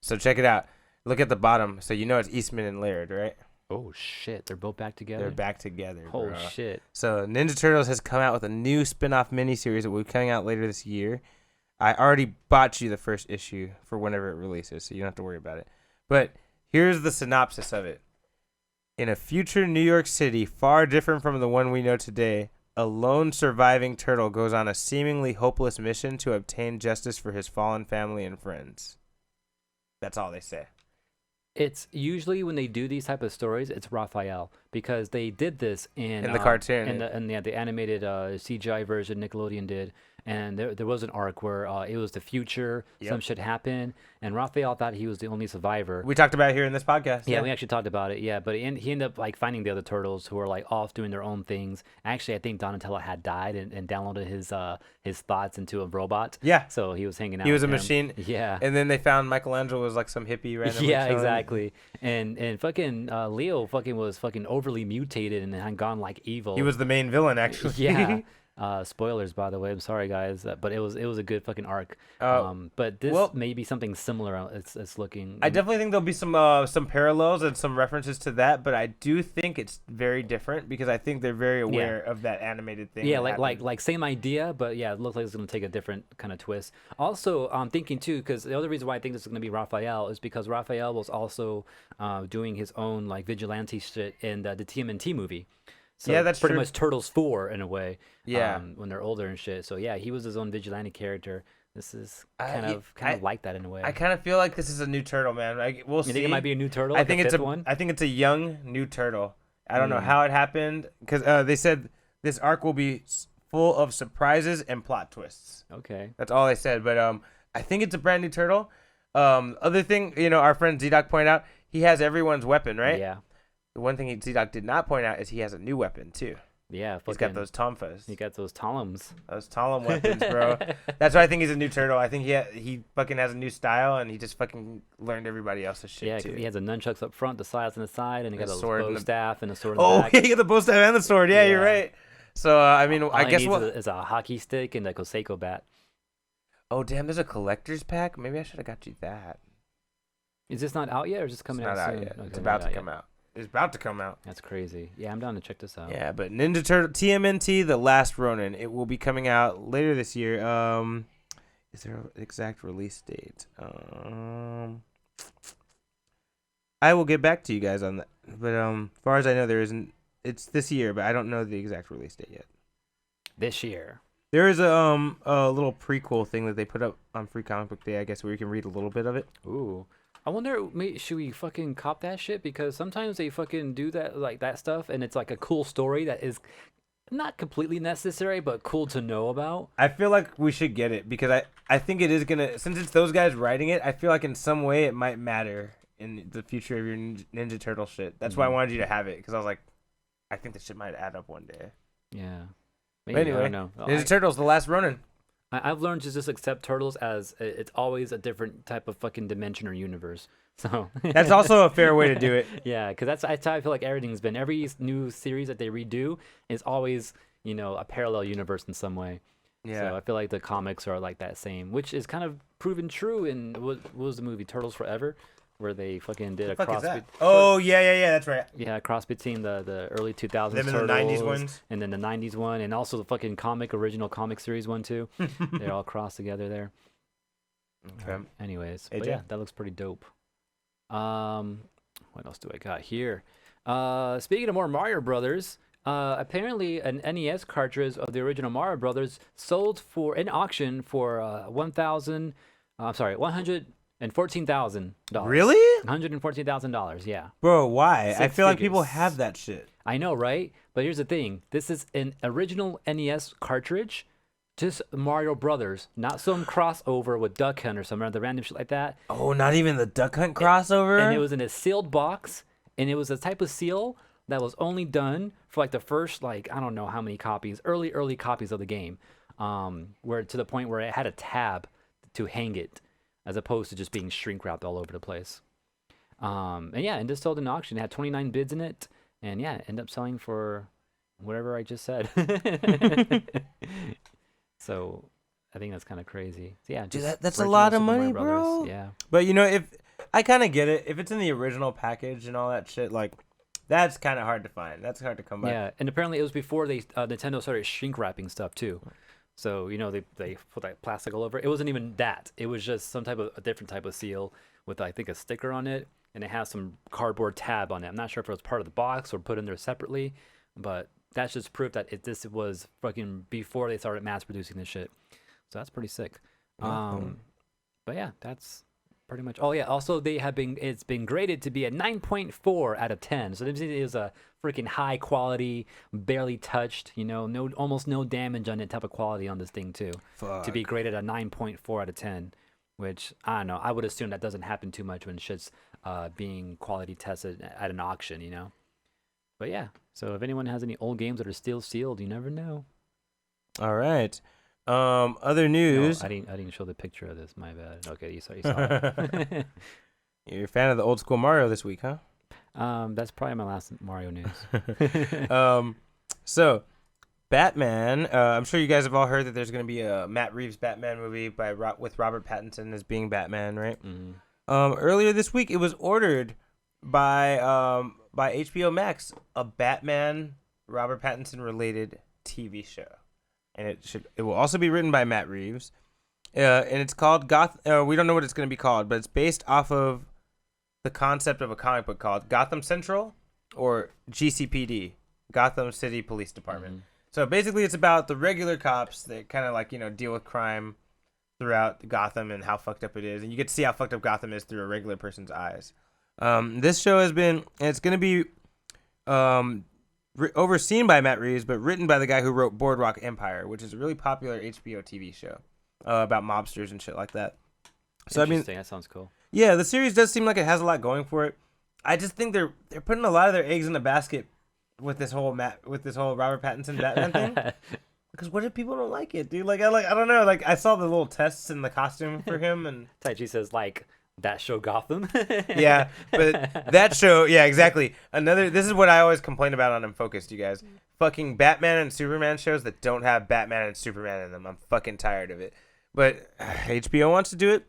So check it out. Look at the bottom. So you know it's Eastman and Laird, right? Oh shit! They're both back together. They're back together. Oh bro. shit! So Ninja Turtles has come out with a new spin-off miniseries that will be coming out later this year. I already bought you the first issue for whenever it releases, so you don't have to worry about it. But here's the synopsis of it. In a future New York City far different from the one we know today, a lone surviving turtle goes on a seemingly hopeless mission to obtain justice for his fallen family and friends. That's all they say. It's usually when they do these type of stories, it's Raphael because they did this in the cartoon, in the animated CGI version Nickelodeon did, and there was an arc where it was the future, some shit happened, and Raphael thought he was the only survivor. We talked about it here in this podcast. Yeah, we actually talked about it. Yeah, but he ended up like finding the other turtles who were like off doing their own things. Actually, I think Donatello had died and downloaded his thoughts into a robot. Yeah. So he was hanging out. He was with a him. machine. Yeah. And then they found Michelangelo was like some hippie randomly. Yeah, chilling. exactly. And fucking Leo was overly mutated and had gone like evil. He was the main villain, actually. Yeah. Spoilers, by the way. I'm sorry, guys, but it was a good fucking arc. But this may be something similar. It's looking. I definitely think there'll be some parallels and some references to that, but I do think it's very different because I think they're very aware of that animated thing. Yeah, like same idea, but yeah, it looks like it's gonna take a different kind of twist. Also, I'm thinking too, because the other reason why I think this is gonna be Raphael is because Raphael was also doing his own like vigilante shit in the TMNT movie. So yeah, that's pretty true. much Turtles 4 in a way. Yeah. When they're older and shit. So yeah, he was his own vigilante character. This is kind of like that in a way. I kind of feel like this is a new turtle, man. We'll see. You think it might be a new turtle? I think it's one? I think it's a young new turtle. I don't know how it happened because they said this arc will be full of surprises and plot twists. Okay. That's all they said. But I think it's a brand new turtle. Other thing, our friend Z-Doc pointed out, he has everyone's weapon, right? Yeah. The one thing Z-Doc did not point out is he has a new weapon too. Yeah, he's got those Tomfas. He got those Talums. Those Talum weapons, bro. That's why I think he's a new turtle. I think he fucking has a new style, and he just fucking learned everybody else's shit yeah, too. Yeah, he has the nunchucks up front, the sides on the side, and he got a sword bow staff and a sword in the back. Oh, he got the bow staff and the sword. Yeah, you're right. So, I mean, I guess what is a hockey stick and a Coseco bat. Oh, damn, there's a collector's pack? Maybe I should have got you that. Is this not out yet, or is this coming out soon? It's not out yet. Okay, It's about to come out. It's about to come out. That's crazy. Yeah, I'm down to check this out. Yeah, but Ninja Turtle TMNT: The Last Ronnin. It will be coming out later this year. Is there an exact release date? I will get back to you guys on that. But as far as I know, there isn't. It's this year, but I don't know the exact release date yet. This year. There is a little prequel thing that they put up on Free Comic Book Day, I guess, where you can read a little bit of it. Ooh. I wonder, should we fucking cop that shit? Because sometimes they fucking do that, like that stuff, and it's like a cool story that is not completely necessary, but cool to know about. I feel like we should get it because I think it is gonna, since it's those guys writing it, I feel like in some way it might matter in the future of your Ninja Turtle shit. That's why I wanted you to have it, because I was like, I think this shit might add up one day. Yeah. Maybe, anyway, I don't know. Ninja Turtles: The Last Ronnin. I've learned to just accept turtles as it's always a different type of fucking dimension or universe. So That's also a fair way to do it. yeah, because that's how I feel like everything's been. Every new series that they redo is always, a parallel universe in some way. Yeah. So I feel like the comics are like that same, which is kind of proven true in what was the movie Turtles Forever, where they fucking did a Fuck is cross. that? Oh yeah, that's right. Yeah, a cross between the early 2000s Them and Turtles the 90s ones. and then the 90s one, and also the fucking original comic series one too. They're all crossed together there. Okay. Anyways, AJ? but yeah, that looks pretty dope. What else do I got here? Speaking of more Mario Brothers, apparently an NES cartridge of the original Mario Brothers sold for an auction for $114,000. Really? $114,000. Yeah. Bro, why? I Six feel like people figures. have that shit. I know, right? But here's the thing. This is an original NES cartridge, just Mario Brothers, not some crossover with Duck Hunt or some other random shit like that. Oh, not even the Duck Hunt crossover? And it was in a sealed box, and it was a type of seal that was only done for like the first, I don't know how many copies, early copies of the game, where to the point where it had a tab to hang it, as opposed to just being shrink wrapped all over the place. And yeah, and this sold in auction. It had 29 bids in it, and yeah, it ended up selling for whatever I just said. So I think that's kind of crazy. So, yeah, Dude, just that's a original lot of Super Mario money, Brothers. bro. Yeah. But if I kind of get it, if it's in the original package and all that shit, that's kind of hard to find. That's hard to come by. Yeah, and apparently it was before Nintendo started shrink wrapping stuff too. So they put that plastic all over it. It wasn't even that. It was just some type of a different type of seal with I think a sticker on it, and it has some cardboard tab on it. I'm not sure if it was part of the box or put in there separately, but that's just proof that this was fucking before they started mass producing this shit. So that's pretty sick. But yeah, that's pretty much. Oh yeah, also it's been graded to be a 9.4 out of 10. So this is a freaking high quality, barely touched, almost no damage on it type of quality on this thing too. Fuck. To be graded a 9.4 out of 10, which I don't know. I would assume that doesn't happen too much when shit's being quality tested at an auction, But yeah, so if anyone has any old games that are still sealed, you never know. All right. Other news. No, I didn't show the picture of this. My bad. Okay, you saw it. You're a fan of the old school Mario this week, huh? That's probably my last Mario news. So Batman. I'm sure you guys have all heard that there's going to be a Matt Reeves Batman movie with Robert Pattinson as being Batman, right? Mm-hmm. Earlier this week, it was ordered by HBO Max, a Batman Robert Pattinson related TV show, and it will also be written by Matt Reeves, and it's called we don't know what it's going to be called, but it's based off of the concept of a comic book called Gotham Central, or GCPD, Gotham City Police Department. Mm-hmm. So basically, it's about the regular cops that kind of deal with crime throughout Gotham and how fucked up it is, and you get to see how fucked up Gotham is through a regular person's eyes. This show it's going to be overseen by Matt Reeves, but written by the guy who wrote Boardwalk Empire, which is a really popular HBO TV show about mobsters and shit like that. So Interesting. That sounds cool. Yeah, the series does seem like it has a lot going for it. I just think they're putting a lot of their eggs in a basket with this whole Robert Pattinson Batman thing. Because what if people don't like it, dude? I don't know. I saw the little tests in the costume for him, and Tai Chi says that show Gotham. yeah, but that show, yeah, exactly. This is what I always complain about on Unfocused, you guys. Fucking Batman and Superman shows that don't have Batman and Superman in them. I'm fucking tired of it. But HBO wants to do it.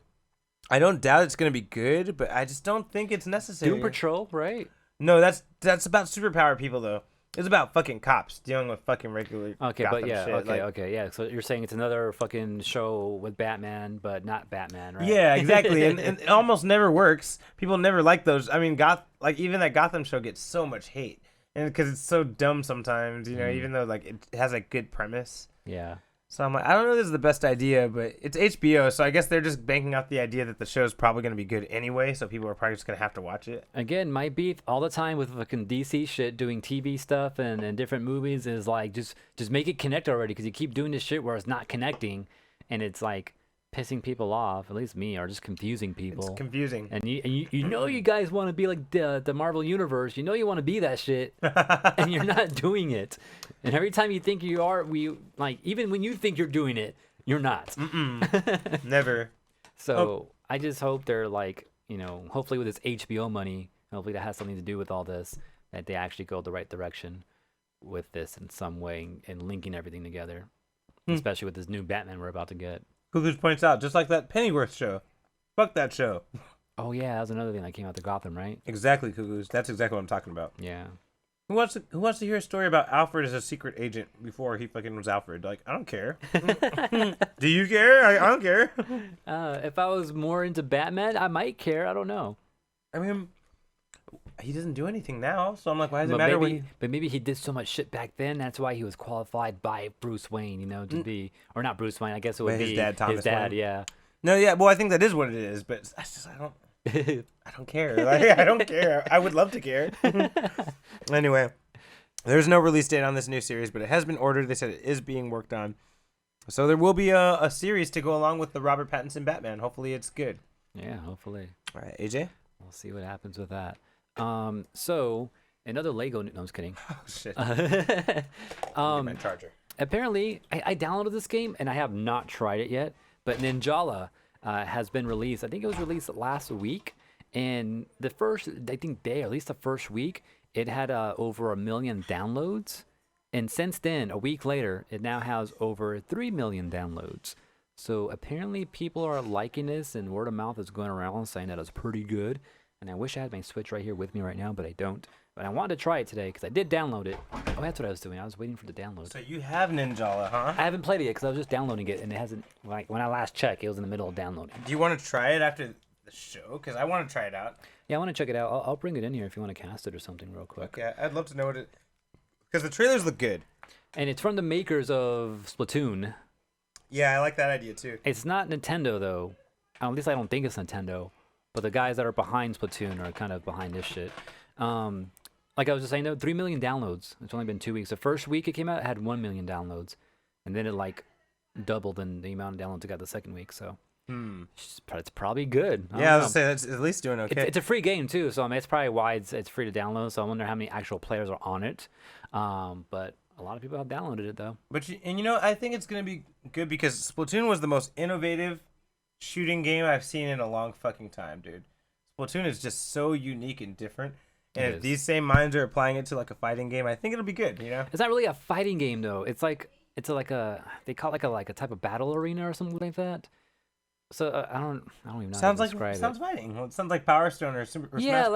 I don't doubt it's gonna be good, but I just don't think it's necessary. Doom Patrol, right? No, that's about superpower people though. It's about fucking cops dealing with fucking regular. Okay, Gotham but yeah, shit. okay, yeah. So you're saying it's another fucking show with Batman, but not Batman, right? Yeah, exactly, and it almost never works. People never like those. I mean, even that Gotham show gets so much hate, and because it's so dumb sometimes, even though it has a good premise. Yeah. So I'm like, I don't know if this is the best idea, but it's HBO, so I guess they're just banking off the idea that the show is probably going to be good anyway, so people are probably just going to have to watch it. Again, my beef all the time with fucking DC shit, doing TV stuff and different movies is just make it connect already, because you keep doing this shit where it's not connecting, and it's pissing people off, at least me, or just confusing people. It's confusing. And you guys want to be like the Marvel Universe. You want to be that shit, and you're not doing it. And every time you think you are, even when you think you're doing it, You're not. Mm-mm. Never. So I just hope they're like, hopefully with this HBO money, hopefully that has something to do with all this, that they actually go the right direction with this in some way and linking everything together, especially with this new Batman we're about to get. Cougars points out, just like that Pennyworth show. Fuck that show. Oh yeah, that was another thing that came out to Gotham, right? Exactly, Cougars. That's exactly what I'm talking about. Yeah. Who wants to hear a story about Alfred as a secret agent before he fucking was Alfred? Like, I don't care. Do you care? I don't care. If I was more into Batman, I might care. I don't know. I mean, he doesn't do anything now, so I'm like, why does it matter But maybe he did so much shit back then. That's why he was qualified by Bruce Wayne, to be, or not Bruce Wayne. I guess it would be his dad, Thomas his dad. Wayne. Yeah. No, yeah. Well, I think that is what it is, but I don't care. Like, I don't care. I would love to care. Anyway, there's no release date on this new series, but it has been ordered. They said it is being worked on. So there will be a series to go along with the Robert Pattinson Batman. Hopefully it's good. Yeah, hopefully. All right, AJ? We'll see what happens with that. So another Lego. No, I'm just kidding. Oh, shit. My charger. Apparently, I downloaded this game and I have not tried it yet. But Ninjala has been released. I think it was released last week. And the first, I think, day, or at least the first week, it had over 1 million downloads. And since then, a week later, it now has over 3 million downloads. So apparently people are liking this, and word of mouth is going around saying that it's pretty good. And I wish I had my Switch right here with me right now, but I don't. But I wanted to try it today because I did download it. Oh, that's what I was doing. I was waiting for the download. So you have Ninjala, huh? I haven't played it yet because I was just downloading it, and it hasn't. Like when I last checked, it was in the middle of downloading. Do you want to try it after the show? Because I want to try it out. Yeah, I want to check it out. I'll bring it in here if you want to cast it or something real quick. Okay, I'd love to know what it. Because the trailers look good. And it's from the makers of Splatoon. Yeah, I like that idea too. It's not Nintendo though. At least I don't think it's Nintendo. But the guys that are behind Splatoon are kind of behind this shit. Like I was just saying, though, 3 million downloads. It's only been 2 weeks. The first week it came out, it had 1 million downloads, and then it like doubled in the amount of downloads it got the second week. So it's probably good. Yeah, I was gonna say that's at least doing okay. It's a free game too, so I mean it's probably why it's free to download. So I wonder how many actual players are on it. But a lot of people have downloaded it though. But I think it's gonna be good because Splatoon was the most innovative shooting game I've seen in a long fucking time, dude. Splatoon is just so unique and different. And if these same minds are applying it to like a fighting game, I think it'll be good, It's not really a fighting game though. It's like they call it like a type of battle arena or something like that. So I don't even know how to describe it. Sounds fighting. Well, it sounds like Power Stone or Smash like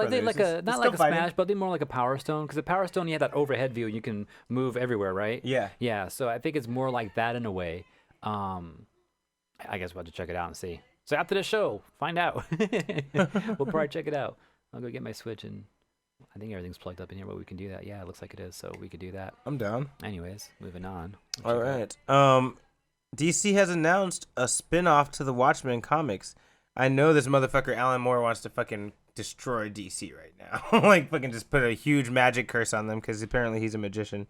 Brothers. Not like a Smash, but they more like a Power Stone. Because the Power Stone, you have that overhead view, you can move everywhere, right? Yeah. Yeah. So I think it's more like that in a way. I guess we'll have to check it out and see. So after the show, find out. We'll probably check it out. I'll go get my Switch, and I think everything's plugged up in here, but we can do that. Yeah, it looks like it is, so we could do that. I'm down. Anyways, moving on. All right. DC has announced a spin-off to the Watchmen comics. I know this motherfucker Alan Moore wants to fucking destroy DC right now. Like fucking just put a huge magic curse on them because apparently he's a magician.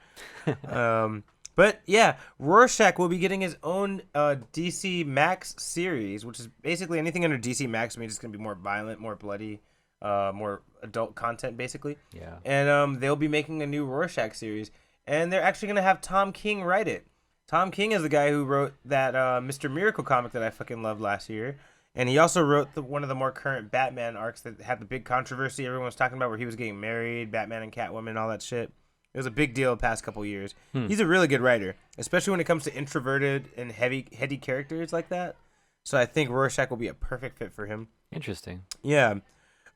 But yeah, Rorschach will be getting his own DC Max series, which is basically anything under DC Max means it's going to be more violent, more bloody, more adult content, basically. Yeah. And they'll be making a new Rorschach series, and they're actually going to have Tom King write it. Tom King is the guy who wrote that Mr. Miracle comic that I fucking loved last year. And he also wrote one of the more current Batman arcs that had the big controversy everyone was talking about where he was getting married, Batman and Catwoman, all that shit. It was a big deal the past couple years. He's a really good writer, especially when it comes to introverted and heady characters like that. So I think Rorschach will be a perfect fit for him. Interesting. Yeah.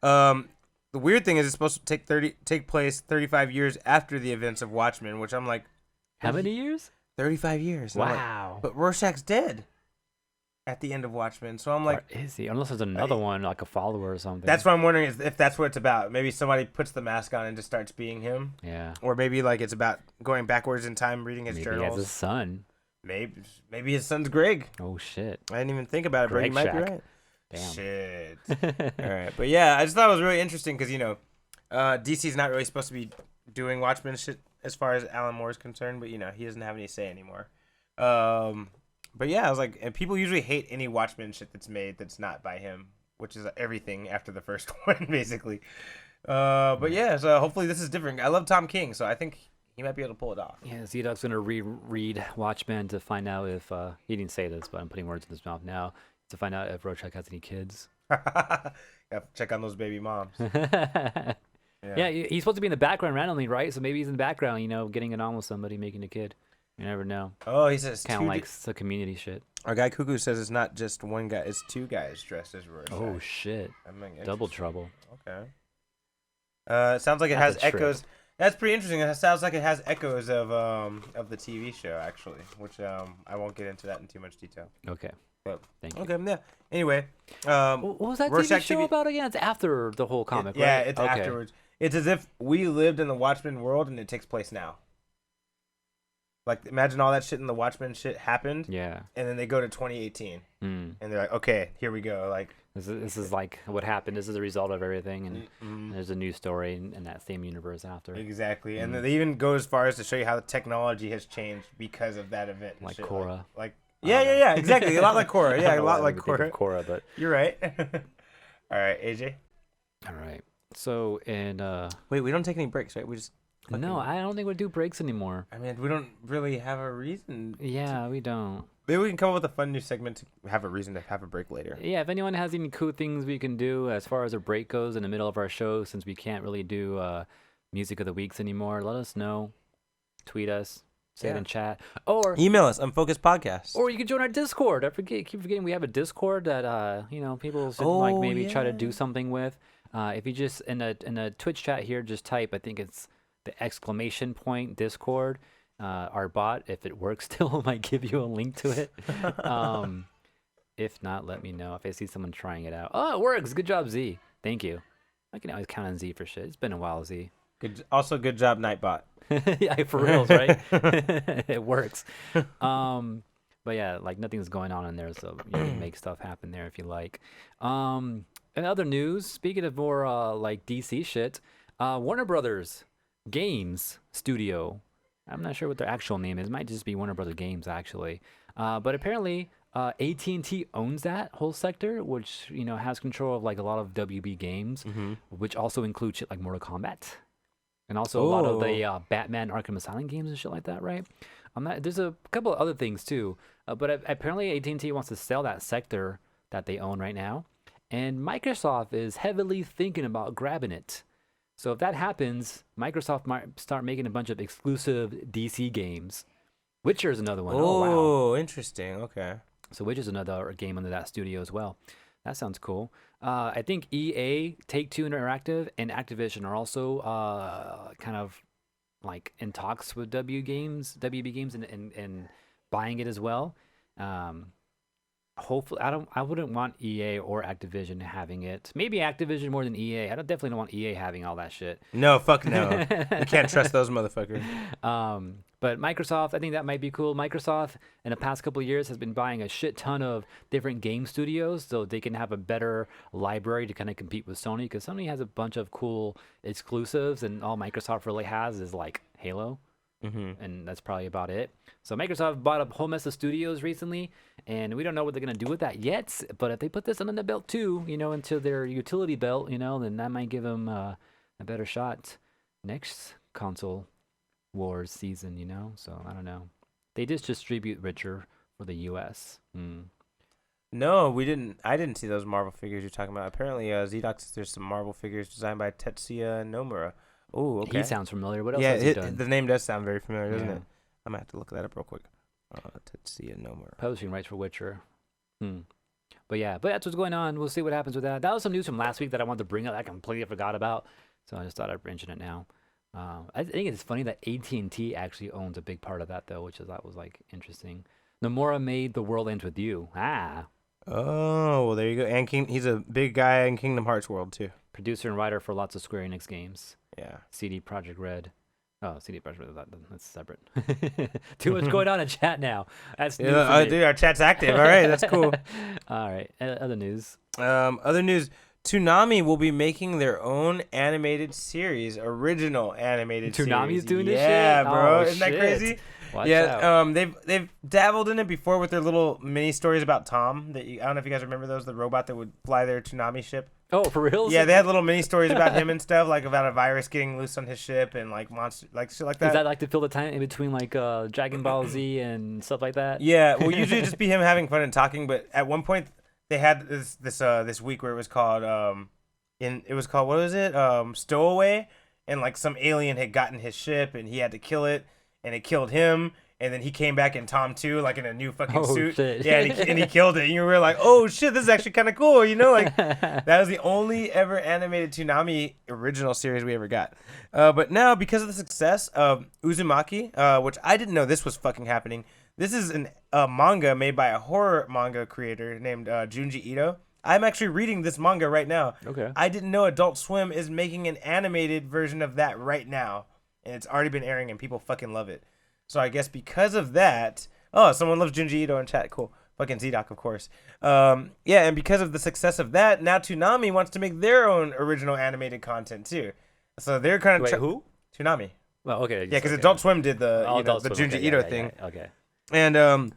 The weird thing is it's supposed to take place 35 years after the events of Watchmen, which I'm like... How many years? 35 years. Wow. But Rorschach's dead at the end of Watchmen. So I'm like... Or is he? Unless there's another one, like a follower or something. That's what I'm wondering is if that's what it's about. Maybe somebody puts the mask on and just starts being him. Yeah. Or maybe like it's about going backwards in time, reading his journals. Maybe he has a son. Maybe his son's Greg. Oh, shit. I didn't even think about it, but you might be right. Damn. Shit. All right. But yeah, I just thought it was really interesting because, DC's not really supposed to be doing Watchmen shit as far as Alan Moore is concerned, but, he doesn't have any say anymore. But yeah, I was like, and people usually hate any Watchmen shit that's made that's not by him, which is everything after the first one, basically. But yeah, so hopefully this is different. I love Tom King, so I think he might be able to pull it off. Yeah, Z-Dog's going to reread Watchmen to find out if, he didn't say this, but I'm putting words in his mouth now, to find out if Rorschach has any kids. Check on those baby moms. Yeah, he's supposed to be in the background randomly, right? So maybe he's in the background, getting it on with somebody, making a kid. You never know. Oh, he says kind of like the community shit. Our guy Cuckoo says it's not just one guy; it's two guys dressed as Rorschach. Oh shit! Double trouble. Okay. It sounds like it has echoes. That's pretty interesting. It sounds like it has echoes of the TV show actually, which I won't get into that in too much detail. Okay. But, thank you. Okay. Yeah. Anyway. What was that TV show about again? It's after the whole comic, right? Yeah, it's afterwards. It's as if we lived in the Watchmen world and it takes place now. Like, imagine all that shit in the Watchmen shit happened. Yeah. And then they go to 2018. And they're like, okay, here we go. Like, this is like what happened. This is the result of everything. And there's a new story in that same universe after. Exactly. And they even go as far as to show you how the technology has changed because of that event. Like Korra. Yeah, exactly. A lot like Korra. Yeah, a lot like Korra, but you're right. All right, AJ. All right. So, and wait, we don't take any breaks, right? We just no, I don't think we do breaks anymore. I mean, we don't really have a reason. Yeah, we don't. Maybe we can come up with a fun new segment to have a reason to have a break later. Yeah, if anyone has any cool things we can do as far as a break goes in the middle of our show, since we can't really do music of the weeks anymore, let us know. Tweet us. Say it in chat. Or email us, Unfocused Podcast. Or you can join our Discord. Keep forgetting we have a Discord that people should maybe try to do something with. If you just in a Twitch chat here, just type, I think it's the exclamation point Discord. Our bot, if it works still, might give you a link to it. If not, let me know if I see someone trying it out. Oh, it works. Good job, Z. Thank you. I can always count on Z for shit. It's been a while, Z. Good job, Nightbot. Yeah, for reals, right? It works. But yeah, like nothing's going on in there, so you can make stuff happen there if you like. In other news, speaking of more like DC shit, Warner Brothers Games Studio. I'm not sure what their actual name is. It might just be Warner Brothers Games actually. But apparently, AT&T owns that whole sector, which has control of like a lot of WB games, which also include shit like Mortal Kombat. And also a lot of the Batman Arkham Asylum games and shit like that, right? There's a couple of other things too, but apparently AT&T wants to sell that sector that they own right now, and Microsoft is heavily thinking about grabbing it. So if that happens, Microsoft might start making a bunch of exclusive DC games. Witcher is another one. Oh, wow. Interesting. Okay. So Witcher is another game under that studio as well. That sounds cool. I think EA, Take-Two Interactive, and Activision are also kind of like in talks with WB Games and buying it as well. Hopefully, I wouldn't want EA or Activision having it. Maybe Activision more than EA. I definitely don't want EA having all that shit. No, fuck no. You can't trust those motherfuckers. But Microsoft, I think that might be cool. Microsoft, in the past couple of years, has been buying a shit ton of different game studios so they can have a better library to kind of compete with Sony, because Sony has a bunch of cool exclusives, and all Microsoft really has is like Halo. And that's probably about it. So Microsoft bought a whole mess of studios recently, and we don't know what they're going to do with that yet. But if they put this under the belt too, into their utility belt, then that might give them a better shot next console wars season, So I don't know. They just distribute Witcher for the U.S. No, we didn't. I didn't see those Marvel figures you're talking about. Apparently, Z-Doc, there's some Marvel figures designed by Tetsuya Nomura. Oh, okay. He sounds familiar. What else has he done? The name does sound very familiar, doesn't it? I'm going to have to look that up real quick. Tetsuya Nomura. Publishing rights for Witcher. But that's what's going on. We'll see what happens with that. That was some news from last week that I wanted to bring up. I completely forgot about. So I just thought I'd mention it now. I think it's funny that AT&T actually owns a big part of that, though, which I thought was like interesting. Nomura made The World Ends With You. Oh, well, there you go. And he's a big guy in Kingdom Hearts world, too. Producer and writer for lots of Square Enix games. Yeah. CD Projekt Red. Oh, CD Projekt Red, that's separate. Too much going on in chat now. That's new for me. Dude, our chat's active. All right, that's cool. All right. Other news. Other news. Toonami will be making their own original animated series. Toonami's doing this shit? Yeah, bro. Oh, Isn't that crazy? Watch out. They've dabbled in it before with their little mini stories about Tom. I don't know if you guys remember those, the robot that would fly their Toonami ship. Oh, for real? Yeah, they had little mini stories about him and stuff, like about a virus getting loose on his ship and like monster, like shit like that. Is that like to fill the time in between like Dragon Ball Z and stuff like that? Yeah, well, usually just be him having fun and talking. But at one point, they had this week where it was called what was it? Stowaway, and like some alien had gotten his ship and he had to kill it, and it killed him. And then he came back in Tom 2, like in a new fucking suit. Shit. Yeah, and he killed it. And you were like, oh shit, this is actually kind of cool. You know, like that was the only ever animated Toonami original series we ever got. But now, because of the success of Uzumaki, which I didn't know this was fucking happening. This is a manga made by a horror manga creator named Junji Ito. I'm actually reading this manga right now. Okay. I didn't know Adult Swim is making an animated version of that right now. And it's already been airing and people fucking love it. So I guess because of that, someone loves Junji Ito in chat. Cool. Fucking Z-Doc, of course. Yeah, and because of the success of that, now Toonami wants to make their own original animated content too. So they're kind of who? Toonami. Well, okay. Yeah, because Adult Swim did the Junji Ito thing. Yeah, okay. And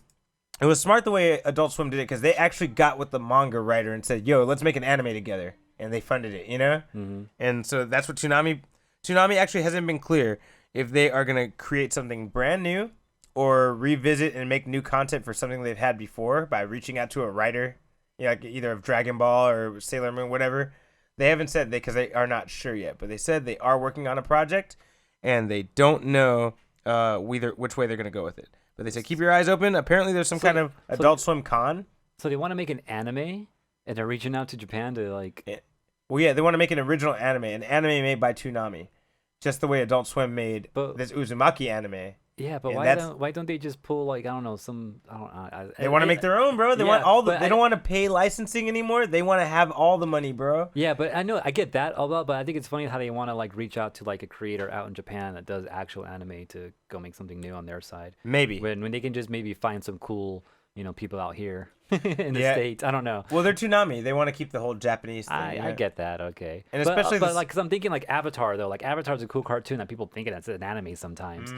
it was smart the way Adult Swim did it because they actually got with the manga writer and said, "Yo, let's make an anime together," and they funded it. You know. Mm-hmm. And so that's what Toonami actually hasn't been clear if they are going to create something brand new or revisit and make new content for something they've had before by reaching out to a writer, like either of Dragon Ball or Sailor Moon, whatever. They haven't said because they are not sure yet, but they said they are working on a project and they don't know which way they're going to go with it. But they said keep your eyes open. Apparently there's some kind of Adult Swim con. So they want to make an anime and they're reaching out to Japan to like... Well, yeah, they want to make an original anime made by Toonami. Just the way Adult Swim made this Uzumaki anime. Yeah, but why don't they just pull like I don't know they want to make their own, bro. They want they don't want to pay licensing anymore. They want to have all the money, bro. Yeah, but I get that but I think it's funny how they want to like reach out to like a creator out in Japan that does actual anime to go make something new on their side. Maybe when they can just maybe find some cool people out here in the States. I don't know. Well, they're Toonami. They want to keep the whole Japanese thing. I get that. Okay. And especially like, because I'm thinking like Avatar though. Like Avatar's a cool cartoon that people think it's an anime sometimes.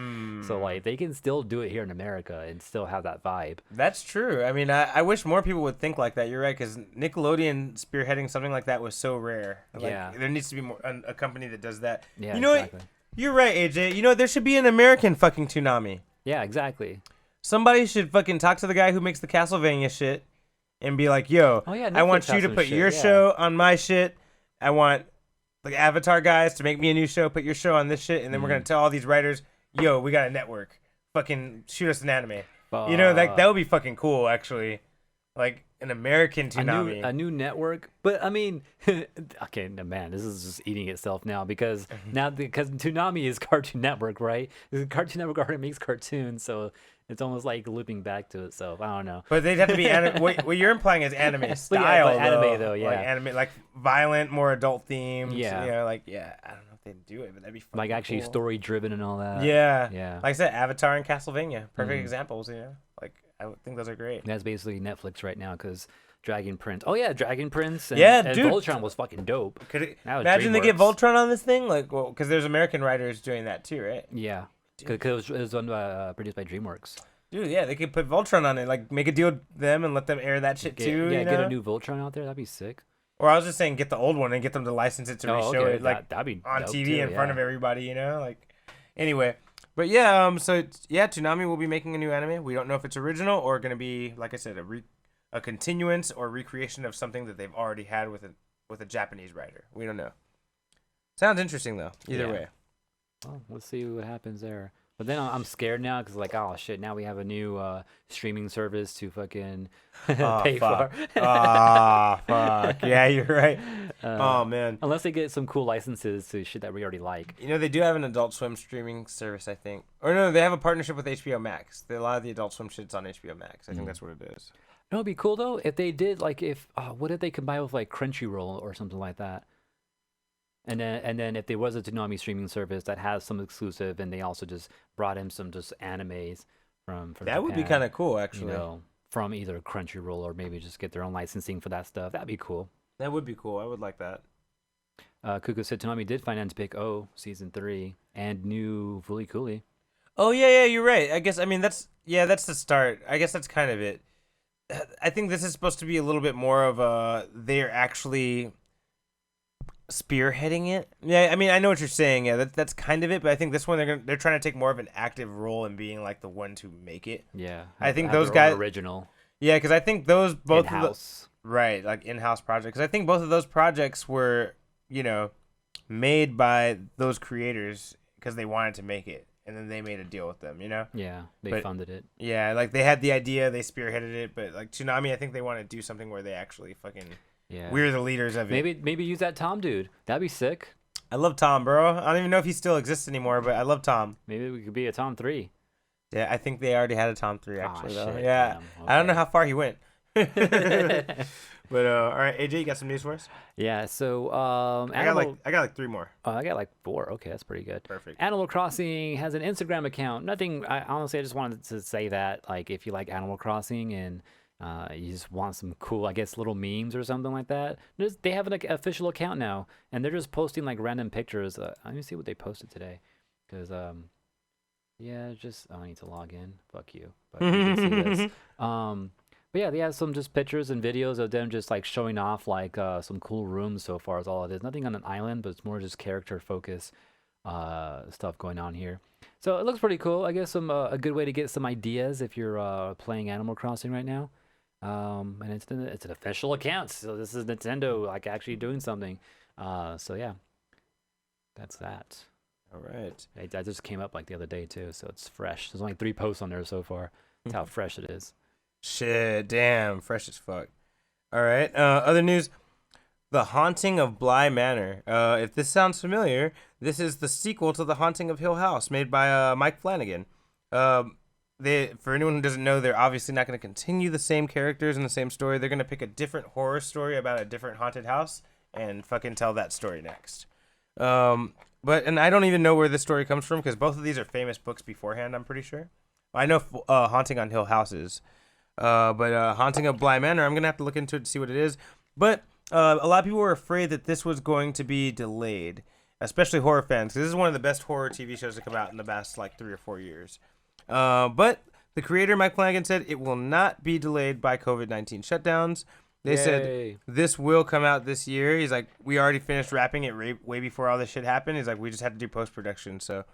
So like they can still do it here in America and still have that vibe. That's true. I mean, I wish more people would think like that. You're right, because Nickelodeon spearheading something like that was so rare. Like, there needs to be more a company that does that. Yeah, you know exactly. what? You're right, AJ. You know there should be an American fucking Toonami. Yeah, exactly. Somebody should fucking talk to the guy who makes the Castlevania shit and be like, yo, I want you to put your show on my shit. I want the Avatar guys to make me a new show, put your show on this shit, and then we're going to tell all these writers, yo, we got a network. Fucking shoot us an anime. You know, that would be fucking cool, actually. Like an American Toonami. A new network. But I mean, okay, man, this is just eating itself now because Toonami is Cartoon Network, right? Cartoon Network already makes cartoons, so it's almost like looping back to itself. I don't know. But they'd have to be what you're implying is anime style, anime though, yeah. Like anime, like violent, more adult themed. Yeah. You know, like I don't know if they'd do it, but that'd be fun. Like actually cool. story driven and all that. Yeah. Yeah. Like I said, Avatar and Castlevania, perfect examples. You know, like I would think those are great. That's basically Netflix right now because Dragon Prince. Oh yeah, Dragon Prince. And, yeah, and dude. Voltron was fucking dope. Imagine they get Voltron on this thing, like, well, because there's American writers doing that too, right? Yeah, because it was produced by DreamWorks. Dude, yeah, they could put Voltron on it, like make a deal with them and let them air that shit too. Yeah, you know? get a new Voltron out there. That'd be sick. Or I was just saying, get the old one and get them to license it to re-show it, like that'd be on TV too, in front of everybody. You know, like anyway. But yeah, Toonami will be making a new anime. We don't know if it's original or going to be, like I said, a continuance or recreation of something that they've already had with a Japanese writer. We don't know. Sounds interesting though. Either way. Well, let's see what happens there. But then I'm scared now because like, oh shit, now we have a new streaming service to fucking pay for. Fuck. Yeah, you're right. Oh man. Unless they get some cool licenses to shit that we already like. You know, they do have an Adult Swim streaming service, I think. Or no, they have a partnership with HBO Max. A lot of the Adult Swim shit's on HBO Max. I think that's what it is. You know, it'd be cool though if they did like what if they combine with like Crunchyroll or something like that. And then if there was a Toonami streaming service that has some exclusive, and they also just brought in some just animes from that Japan, would be kind of cool, actually. You know, from either Crunchyroll or maybe just get their own licensing for that stuff. That'd be cool. That would be cool. I would like that. Kuko said Toonami did finance Big O season 3 and new Fooly Cooly. Oh yeah, you're right. I guess that's the start. I guess that's kind of it. I think this is supposed to be a little bit more of they're actually spearheading it. Yeah, I mean, I know what you're saying. Yeah, that's kind of it. But I think this one they're trying to take more of an active role in being like the one to make it. Yeah. I think have those their own guys. original. Yeah, because I think those both of the, in-house. right, like in-house projects. 'Cause I think both of those projects were, made by those creators because they wanted to make it, and then they made a deal with them. Yeah, they funded it. Yeah, like they had the idea, they spearheaded it, but like Toonami, I think they want to do something where they actually fucking. Yeah. We're the leaders of it. Maybe use that Tom dude. That'd be sick. I love Tom, bro. I don't even know if he still exists anymore, but I love Tom. Maybe we could be a Tom 3. Yeah, I think they already had a Tom 3 actually though. Shit, Yeah. damn, I don't know okay. how far he went. But all right, AJ, you got some news for us? Yeah, so I got like 3 more. I got like 4. Okay, that's pretty good. Perfect. Animal Crossing has an Instagram account. Nothing. I just wanted to say that, like, if you like Animal Crossing and you just want some cool, I guess, little memes or something like that, they have an official account now, and they're just posting like random pictures. Let me see what they posted today, because yeah, I need to log in. Fuck you. But you can see this. But yeah, they have some just pictures and videos of them just like showing off like some cool rooms so far is all it is. Nothing on an island, but it's more just character focus stuff going on here. So it looks pretty cool. I guess a good way to get some ideas if you're playing Animal Crossing right now. And it's an official account, so this is Nintendo like actually doing something. So yeah, that's that. All right. That just came up like the other day too, so it's fresh. There's only 3 posts on there so far. That's how fresh it is. Shit, damn, fresh as fuck. All right. Other news: The Haunting of Bly Manor. If this sounds familiar, this is the sequel to The Haunting of Hill House, made by Mike Flanagan. For anyone who doesn't know, they're obviously not going to continue the same characters in the same story. They're going to pick a different horror story about a different haunted house and fucking tell that story next. And I don't even know where this story comes from because both of these are famous books beforehand, I'm pretty sure. I know Haunting on Hill Houses. But Haunting of Bly Manor, I'm going to have to look into it to see what it is. But a lot of people were afraid that this was going to be delayed, especially horror fans, because this is one of the best horror TV shows to come out in the past like 3 or 4 years. But the creator, Mike Flanagan, said it will not be delayed by COVID-19 shutdowns. They said this will come out this year. He's like, we already finished wrapping it way before all this shit happened. He's like, we just had to do post-production. So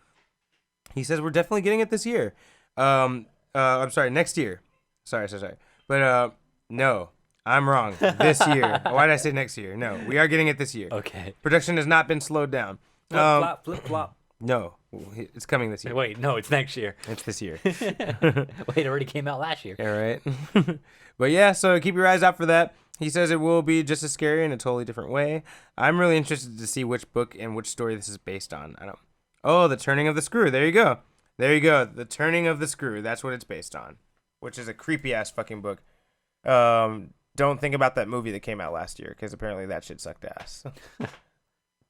he says we're definitely getting it this year. I'm sorry, next year. Sorry. But no, I'm wrong. This year. Why did I say next year? No, we are getting it this year. Okay. Production has not been slowed down. Flip flop. No, it's coming this year. Wait, no, it's next year. It's this year. Wait, it already came out last year. All right. But yeah, so keep your eyes out for that. He says it will be just as scary in a totally different way. I'm really interested to see which book and which story this is based on. Oh, The Turning of the Screw. There you go. The Turning of the Screw. That's what it's based on. Which is a creepy ass fucking book. Don't think about that movie that came out last year because apparently that shit sucked ass.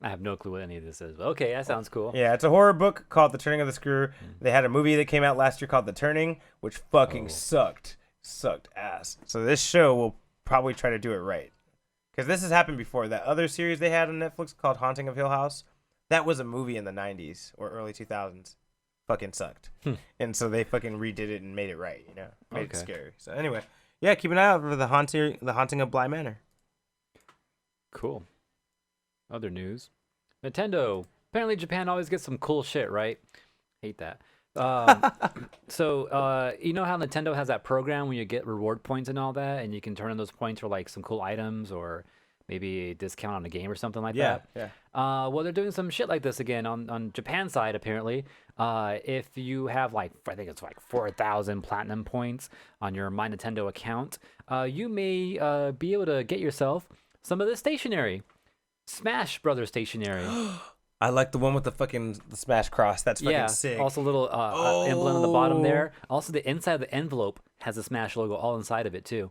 I have no clue what any of this is. But okay, that sounds cool. Yeah, it's a horror book called The Turning of the Screw. They had a movie that came out last year called The Turning, which fucking sucked ass. So this show will probably try to do it right because this has happened before. That other series they had on Netflix called Haunting of Hill House, that was a movie in the 90s or early 2000s. Fucking sucked. And so they fucking redid it and made it right, made it scary. So anyway, yeah, keep an eye out for the Haunting of Bly Manor. Cool. Other news. Nintendo. Apparently Japan always gets some cool shit, right? Hate that. So you know how Nintendo has that program when you get reward points and all that, and you can turn in those points for like some cool items or maybe a discount on a game or something like that. Yeah. Well, they're doing some shit like this again on Japan side, apparently. If you have I think it's 4,000 platinum points on your My Nintendo account, you may be able to get yourself some of the stationery. Smash Brothers stationery. I like the one with the Smash Cross. That's fucking sick. Also a little emblem on the bottom there. Also the inside of the envelope has a Smash logo all inside of it too.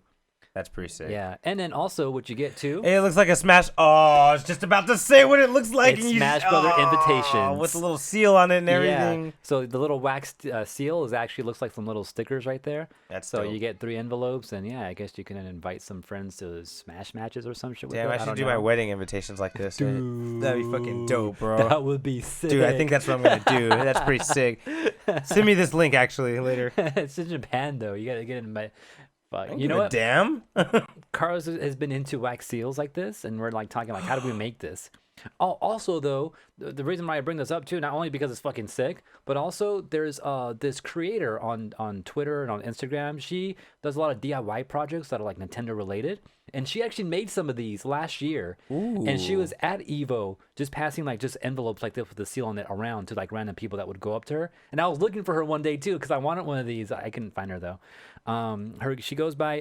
That's pretty sick. Yeah, and then also what you get too. Hey, it looks like a Smash. Oh, I was just about to say what it looks like. It's Smash Brother invitations with a little seal on it and everything. Yeah. So the little wax seal looks like some little stickers right there. That's so dope. you get 3 envelopes, and yeah, I guess you can invite some friends to Smash matches or some shit. Damn, I should do my wedding invitations like this. Dude, that'd be fucking dope, bro. That would be sick. Dude, I think that's what I'm gonna do. That's pretty sick. Send me this link actually later. It's in Japan though. You gotta get in my. Fuck. You know what? Damn. Carlos has been into wax seals like this, and we're talking how do we make this? Also, though, the reason why I bring this up too, not only because it's fucking sick, but also there's this creator on Twitter and on Instagram. She does a lot of DIY projects that are like Nintendo related, and she actually made some of these last year. Ooh. And she was at Evo, just passing like just envelopes like this with the seal on it around to like random people that would go up to her. And I was looking for her one day too because I wanted one of these. I couldn't find her though. She goes by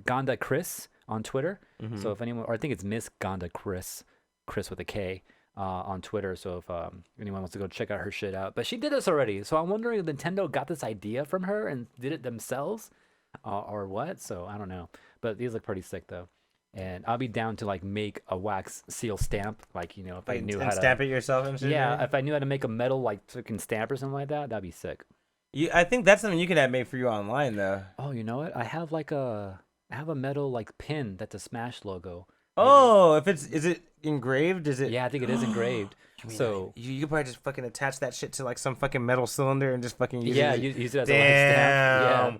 Gonda Chris on Twitter. So if anyone, or I think it's Miss Gonda Chris with a K on Twitter. So if anyone wants to go check out her shit out, but she did this already. So I'm wondering if Nintendo got this idea from her and did it themselves, or what. So I don't know. But these look pretty sick though, and I'll be down to like make a wax seal stamp, like if I knew how to stamp it yourself and shit. Yeah, if I knew how to make a metal like freaking stamp or something like that, that'd be sick. I think that's something you could have made for you online though. Oh, you know what? I have a metal like pin that's a Smash logo. Oh, is it engraved? Is it? Yeah, I think it is engraved. So you could probably just fucking attach that shit to like some fucking metal cylinder and just fucking use it. use it as a like, stamp. Yeah.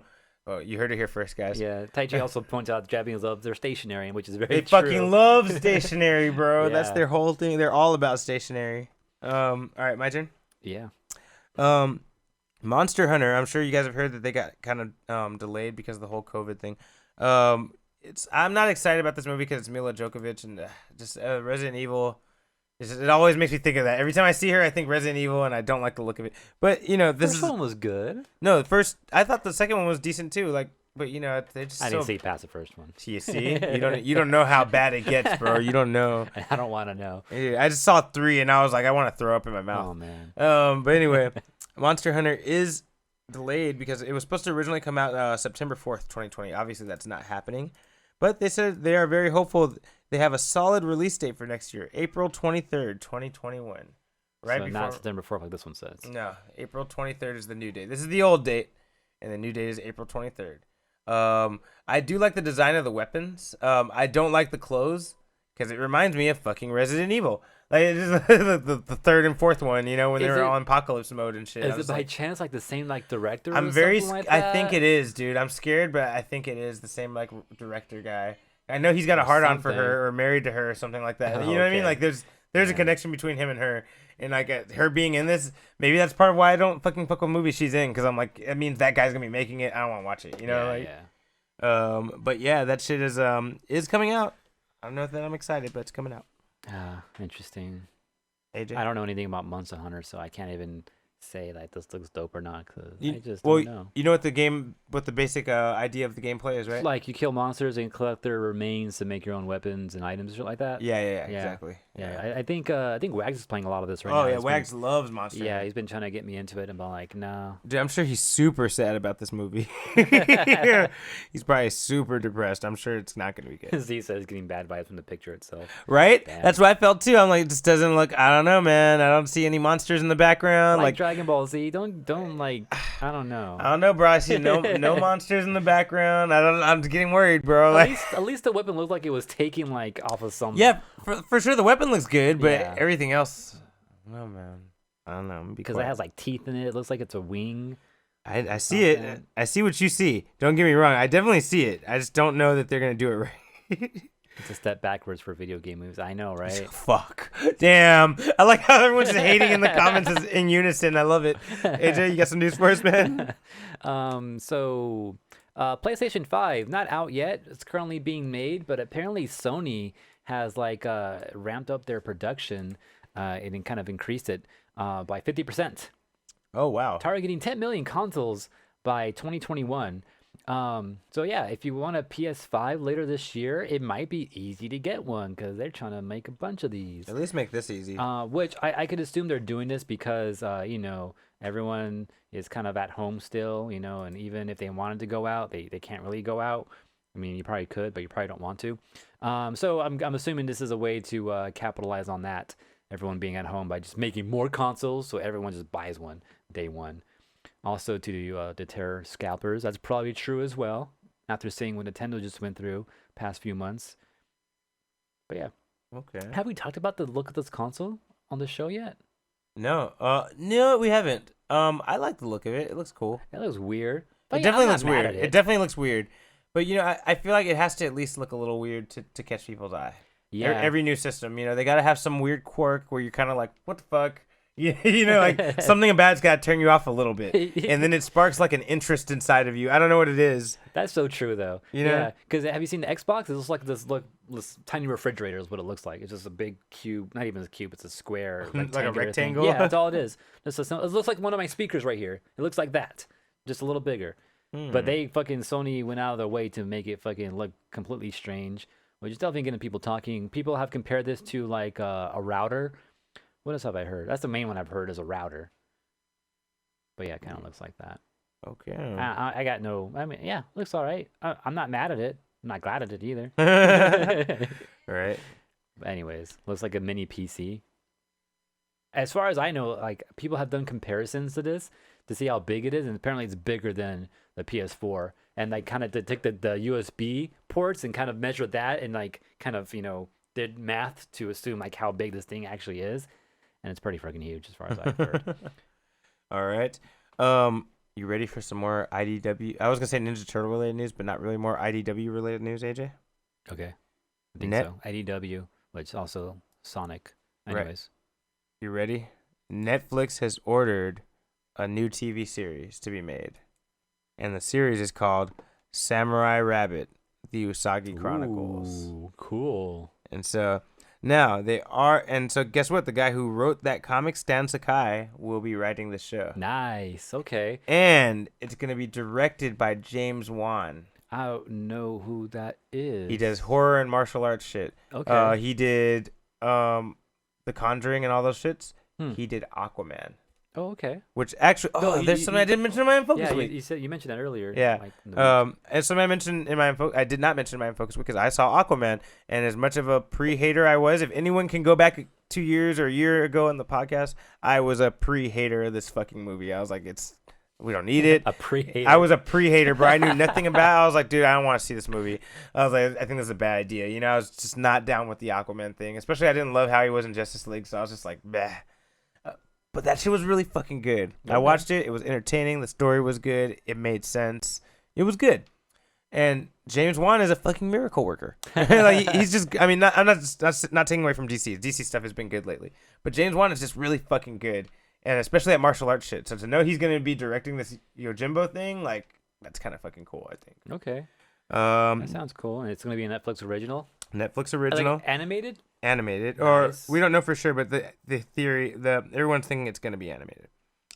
Oh, you heard it here first, guys. Yeah, Taichi also points out Japanese love their stationery, which is very They true. fucking love stationery, bro. Yeah. That's their whole thing. They're all about stationery. All right, my turn. Yeah. Monster Hunter. I'm sure you guys have heard that they got kind of delayed because of the whole COVID thing. I'm not excited about this movie because it's Mila Djokovic and just Resident Evil. It always makes me think of that. Every time I see her, I think Resident Evil, and I don't like the look of it. But This one was good. No, I thought the second one was decent too. Like, but they just. I didn't see past the first one. You see, you don't know how bad it gets, bro. You don't know. I don't want to know. I just saw 3, and I was like, I want to throw up in my mouth. Oh man. But anyway, Monster Hunter is delayed because it was supposed to originally come out September 4th, 2020. Obviously, that's not happening. But they said they are very hopeful. They have a solid release date for next year, April 23rd, 2021. Right So before. not September 4th like this one says. No, April 23rd is the new date. This is the old date, and the new date is April 23rd. I do like the design of the weapons. I don't like the clothes because it reminds me of fucking Resident Evil. Like the third and fourth one, when they were all in apocalypse mode and shit. Is it by chance like the same like director? I'm or very. something like I that? think it is, dude. I'm scared, but I think it is the same like director guy. I know he's got a hard on for her or married to her or something like that. You know what I mean? Like there's a connection between him and her, and like her being in this. Maybe that's part of why I don't fucking fuck with movies she's in, because I'm like, it means that guy's gonna be making it. I don't want to watch it. But yeah, that shit is coming out. I don't know that I'm excited, but it's coming out. Interesting. AJ? I don't know anything about Monster Hunter, so I can't even say like this looks dope or not, because I just well, don't know. You know what the basic idea of the gameplay is, right? Like you kill monsters and collect their remains to make your own weapons and items, shit like that. Yeah, exactly. Yeah, I think Wags is playing a lot of this right now. Oh yeah, Wags loves Monster Hunter. Yeah, he's been trying to get me into it, and I'm like, no. Dude, I'm sure he's super sad about this movie. He's probably super depressed. I'm sure it's not gonna be good. Z says getting bad vibes from the picture itself. Right? Damn. That's what I felt too. I'm like, it just doesn't look. I don't know, man. I don't see any monsters in the background. Like Dragon Ball Z, don't like. I don't know. I don't know, bro. I see no monsters in the background. I'm getting worried, bro. Like, at least the weapon looked like it was taking like off of some. Yeah, for sure the weapon looks good, but Yeah. everything else, no, man. I don't know. Because it has like teeth in it. It looks like it's a wing. I see it. I see what you see. Don't get me wrong. I definitely see it. I just don't know that they're gonna do it right. It's a step backwards for video game movies. I know, right? Fuck. Damn. I like how everyone's just hating in the comments in unison. I love it. AJ, you got some news for us, man? So PlayStation 5, not out yet. It's currently being made, but apparently Sony has like ramped up their production and kind of increased it by 50%. Oh, wow. Targeting 10 million consoles by 2021. So yeah, if you want a PS5 later this year, it might be easy to get one because they're trying to make a bunch of these. At least make this easy. Which I could assume they're doing this because everyone is kind of at home still, and even if they wanted to go out, they can't really go out. I mean, you probably could, but you probably don't want to. So I'm assuming this is a way to capitalize on that, everyone being at home, by just making more consoles so everyone just buys one day one. Also to deter scalpers. That's probably true as well, after seeing what Nintendo just went through past few months. But yeah. Okay. Have we talked about the look of this console on the show yet? No. No, we haven't. I like the look of it. It looks cool. That looks weird. But It yeah, definitely I'm not looks mad weird. at It definitely looks weird. But, I feel like it has to at least look a little weird to catch people's eye. Yeah. Every new system, you know, they got to have some weird quirk where you're kind of like, what the fuck? You know, like something bad's got to turn you off a little bit. And then it sparks like an interest inside of you. I don't know what it is. That's so true, though. You know? Yeah. Because have you seen the Xbox? It looks like this tiny refrigerator is what it looks like. It's just a big cube. Not even a cube. It's a square. Like a rectangular thing. rectangle? Yeah, that's all it is. It looks like one of my speakers right here. It looks like that. Just a little bigger. But they fucking Sony went out of their way to make it fucking look completely strange, which is definitely getting people talking. People have compared this to like a router. What else have I heard? That's the main one I've heard is a router. But yeah, it kind of looks like that. Okay. I got no. I mean, yeah, looks all right. I'm not mad at it. I'm not glad at it either. Right. But anyways, looks like a mini PC. As far as I know, like people have done comparisons to this to see how big it is, and apparently it's bigger than the PS4. And like kind of took the USB ports and kind of measured that and like kind of did math to assume like how big this thing actually is, and it's pretty freaking huge as far as I've heard. All right. You ready for some more IDW? I was gonna say Ninja Turtle related news, but not really more IDW related news, AJ. Okay, I think so. IDW, which also Sonic. Anyways, right. You ready? Netflix has ordered a new TV series to be made, and the series is called Samurai Rabbit: The Usagi Chronicles. Ooh, cool. And so now they are, and so guess what? The guy who wrote that comic, Stan Sakai, will be writing the show. Nice. Okay. And it's going to be directed by James Wan. I don't know who that is. He does horror and martial arts shit. Okay. He did The Conjuring and all those shits. Hmm. He did Aquaman. Oh, okay. Which actually, there's something I didn't mention in my Unfocused week. You mentioned that earlier. Yeah. Like, and something I mentioned in my I did not mention in my Unfocused week because I saw Aquaman, and as much of a pre-hater I was, if anyone can go back 2 years or a year ago in the podcast, I was a pre-hater of this fucking movie. I was like, we don't need it. A pre-hater. I was a pre-hater, bro. I knew nothing about it. I was like, dude, I don't want to see this movie. I was like, I think this is a bad idea. You know, I was just not down with the Aquaman thing. Especially I didn't love how he was in Justice League, so I was just like, bah. But that shit was really fucking good. Okay. I watched it. It was entertaining. The story was good. It made sense. It was good. And James Wan is a fucking miracle worker. Like he's just. I mean, I'm not taking away from DC. DC stuff has been good lately, but James Wan is just really fucking good, and especially at martial arts shit. So to know he's gonna be directing this Yojimbo thing, like that's kind of fucking cool. I think. Okay. That sounds cool, and it's gonna be a Netflix original. Netflix original. Like animated. Animated, Nice. or we don't know for sure, but the theory, everyone's thinking it's gonna be animated.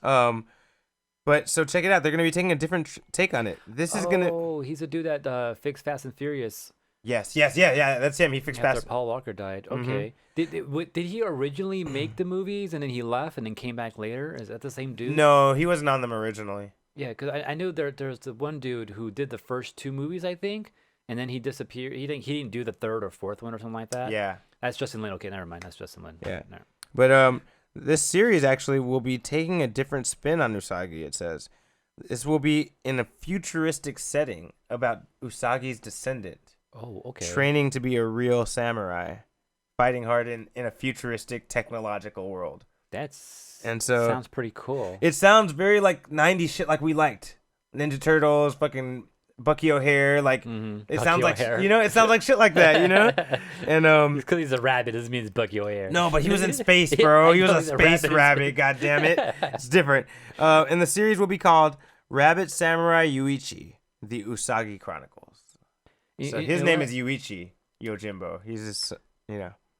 But so check it out. They're gonna be taking a different take on it. This is gonna. Oh, he's a dude that fixed Fast and Furious. Yes, yeah. That's him. He fixed After Fast. Paul Walker died. Okay. Did he originally make the movies and then he left and then came back later? Is that the same dude? No, he wasn't on them originally. Yeah, because I knew there's the one dude who did the first two movies, I think, and then he disappeared. He didn't do the third or fourth one or something like that. Yeah. That's Justin Lin. Okay, never mind. That's Justin Lin. Yeah. No. But this series actually will be taking a different spin on Usagi. It says this will be in a futuristic setting about Usagi's descendant. Oh, okay. Training to be a real samurai, fighting hard in a futuristic technological world. Sounds pretty cool. It sounds very like 90s shit like we liked. Ninja Turtles, fucking Bucky O'Hare, like it Bucky sounds like O'Hare. it sounds like shit like that, And because he's a rabbit doesn't mean it's Bucky O'Hare. no, but he was in space, bro. He was a he's a space rabbit. rabbit, god damn it. It's different. And the series will be called Rabbit Samurai Yuichi: The Usagi Chronicles. So his name is Yuichi Yojimbo. He's just,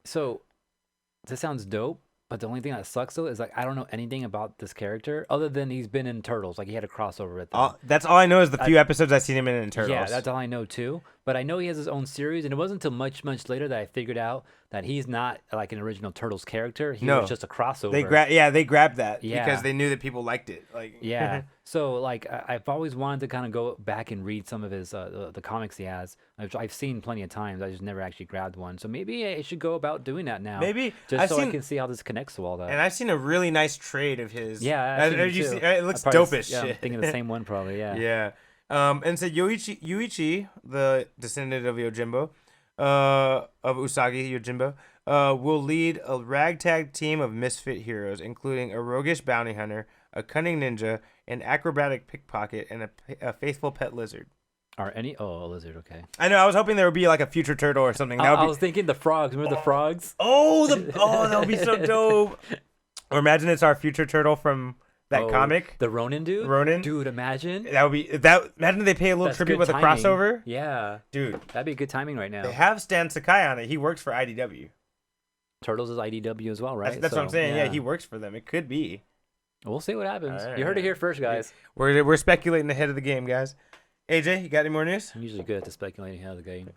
So this sounds dope. But the only thing that sucks though is like I don't know anything about this character other than he's been in Turtles. Like he had a crossover with them. That's all I know is the few episodes I've seen him in Turtles. Yeah, that's all I know too. But I know he has his own series, and it wasn't until much later that I figured out that he's not like an original Turtles character. He was just a crossover. They grabbed that because they knew that people liked it. Like yeah. So like I've always wanted to kind of go back and read some of his the comics he has. I've seen plenty of times. I just never actually grabbed one. So maybe I should go about doing that now. Maybe I can see how this connects to all that. And I've seen a really nice trade of his. Yeah, it looks dope as shit. I'm thinking the same one probably. Yeah. Yeah. And so Yuichi, the descendant of Yojimbo, of Usagi Yojimbo, will lead a ragtag team of misfit heroes, including a roguish bounty hunter, a cunning ninja, an acrobatic pickpocket, and a faithful pet lizard. Are any? Oh, a lizard. Okay. I know. I was hoping there would be like a future turtle or something. I was thinking the frogs. Remember the frogs? That would be so dope. Or imagine it's our future turtle from that comic. The Ronin dude? Dude, imagine. That would be that. Imagine they pay a little That's tribute good with a timing. crossover. Yeah. Dude. That'd be good timing right now. They have Stan Sakai on it. He works for IDW. Turtles is IDW as well, right? That's what I'm saying. Yeah, he works for them. It could be. We'll see what happens. All You heard it here first, guys. We're speculating ahead of the game, guys. AJ, you got any more news? I'm usually good at the speculating ahead of the game.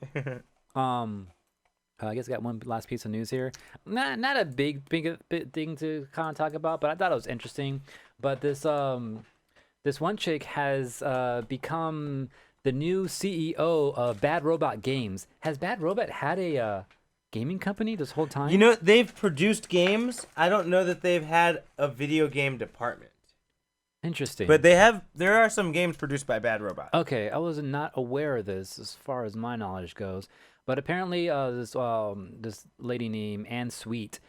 I guess I got one last piece of news here. Not a big thing to kind of talk about, but I thought it was interesting. But this one chick has become the new CEO of Bad Robot Games. Has Bad Robot had a gaming company this whole time? You know, they've produced games. I don't know that they've had a video game department. Interesting. But there are some games produced by Bad Robot. Okay, I was not aware of this as far as my knowledge goes. But apparently, this lady named Anne Sweet,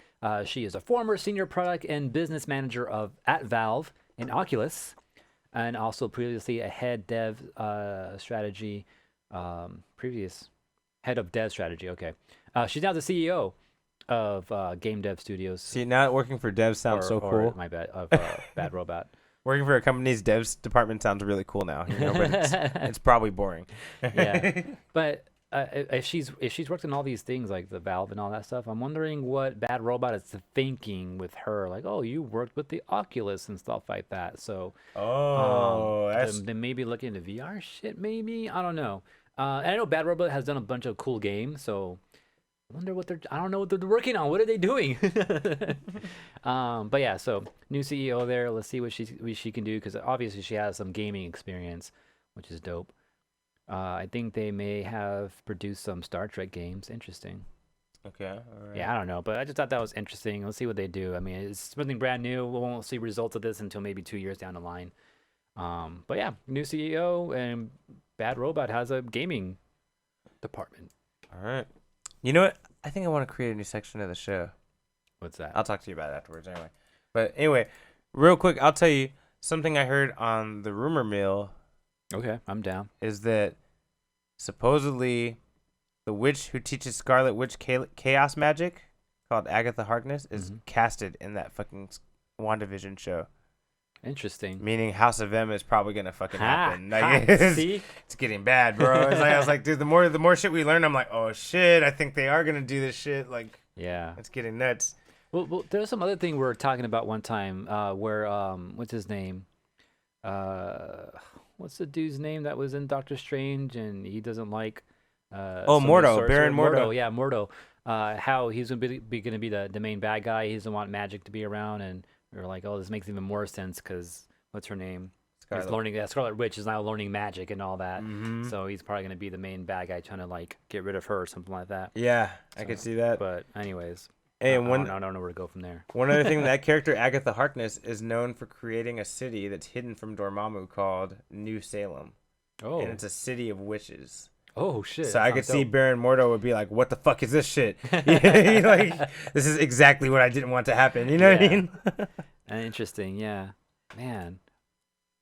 she is a former senior product and business manager at Valve and Oculus, and also previously a head dev strategy, previous head of dev strategy. Okay, she's now the CEO of Game Dev Studios. See, now working for devs sounds so cool. My bad, of Bad Robot. Working for a company's devs department sounds really cool now, you know, but it's probably boring. Yeah, but. If she's worked on all these things like the Valve and all that stuff, I'm wondering what Bad Robot is thinking with her. Like, oh, you worked with the Oculus and stuff like that. So, they may be looking into VR shit. Maybe, I don't know. And I know Bad Robot has done a bunch of cool games. So, I wonder what I don't know what they're working on. What are they doing? But yeah, so new CEO there. Let's see what she can do, because obviously she has some gaming experience, which is dope. I think they may have produced some Star Trek games. Interesting. Okay. All right. Yeah, I don't know, but I just thought that was interesting. Let's see what they do. I mean, it's something brand new. We won't see results of this until maybe 2 years down the line. But yeah, new CEO, and Bad Robot has a gaming department. All right. You know what? I think I want to create a new section of the show. What's that? I'll talk to you about it afterwards anyway. But anyway, real quick, I'll tell you something I heard on the rumor mill. Okay, I'm down. Is that supposedly the witch who teaches Scarlet Witch chaos magic, called Agatha Harkness, is casted in that fucking WandaVision show. Interesting. Meaning House of M is probably gonna fucking happen. See? It's getting bad, bro. I was like, dude, the more shit we learn, I'm like, oh shit, I think they are gonna do this shit. Like, yeah, it's getting nuts. Well, there's some other thing we were talking about one time, where what's his name? What's the dude's name that was in Doctor Strange and he doesn't like Mordo, Baron Mordo. Yeah, Mordo. How he's gonna be the main bad guy. He doesn't want magic to be around, and we're like, oh, this makes even more sense because what's her name? Scarlet Witch is now learning magic and all that. So he's probably gonna be the main bad guy, trying to like get rid of her or something like that. Yeah, I could see that. But anyways. Hey, I don't know where to go from there. One other thing, that character Agatha Harkness is known for creating a city that's hidden from Dormammu called New Salem. Oh. And it's a city of witches. Oh shit. So I could see Baron Mordo would be like, "What the fuck is this shit?" Like, this is exactly what I didn't want to happen. You know what I mean? Interesting. Yeah. Man.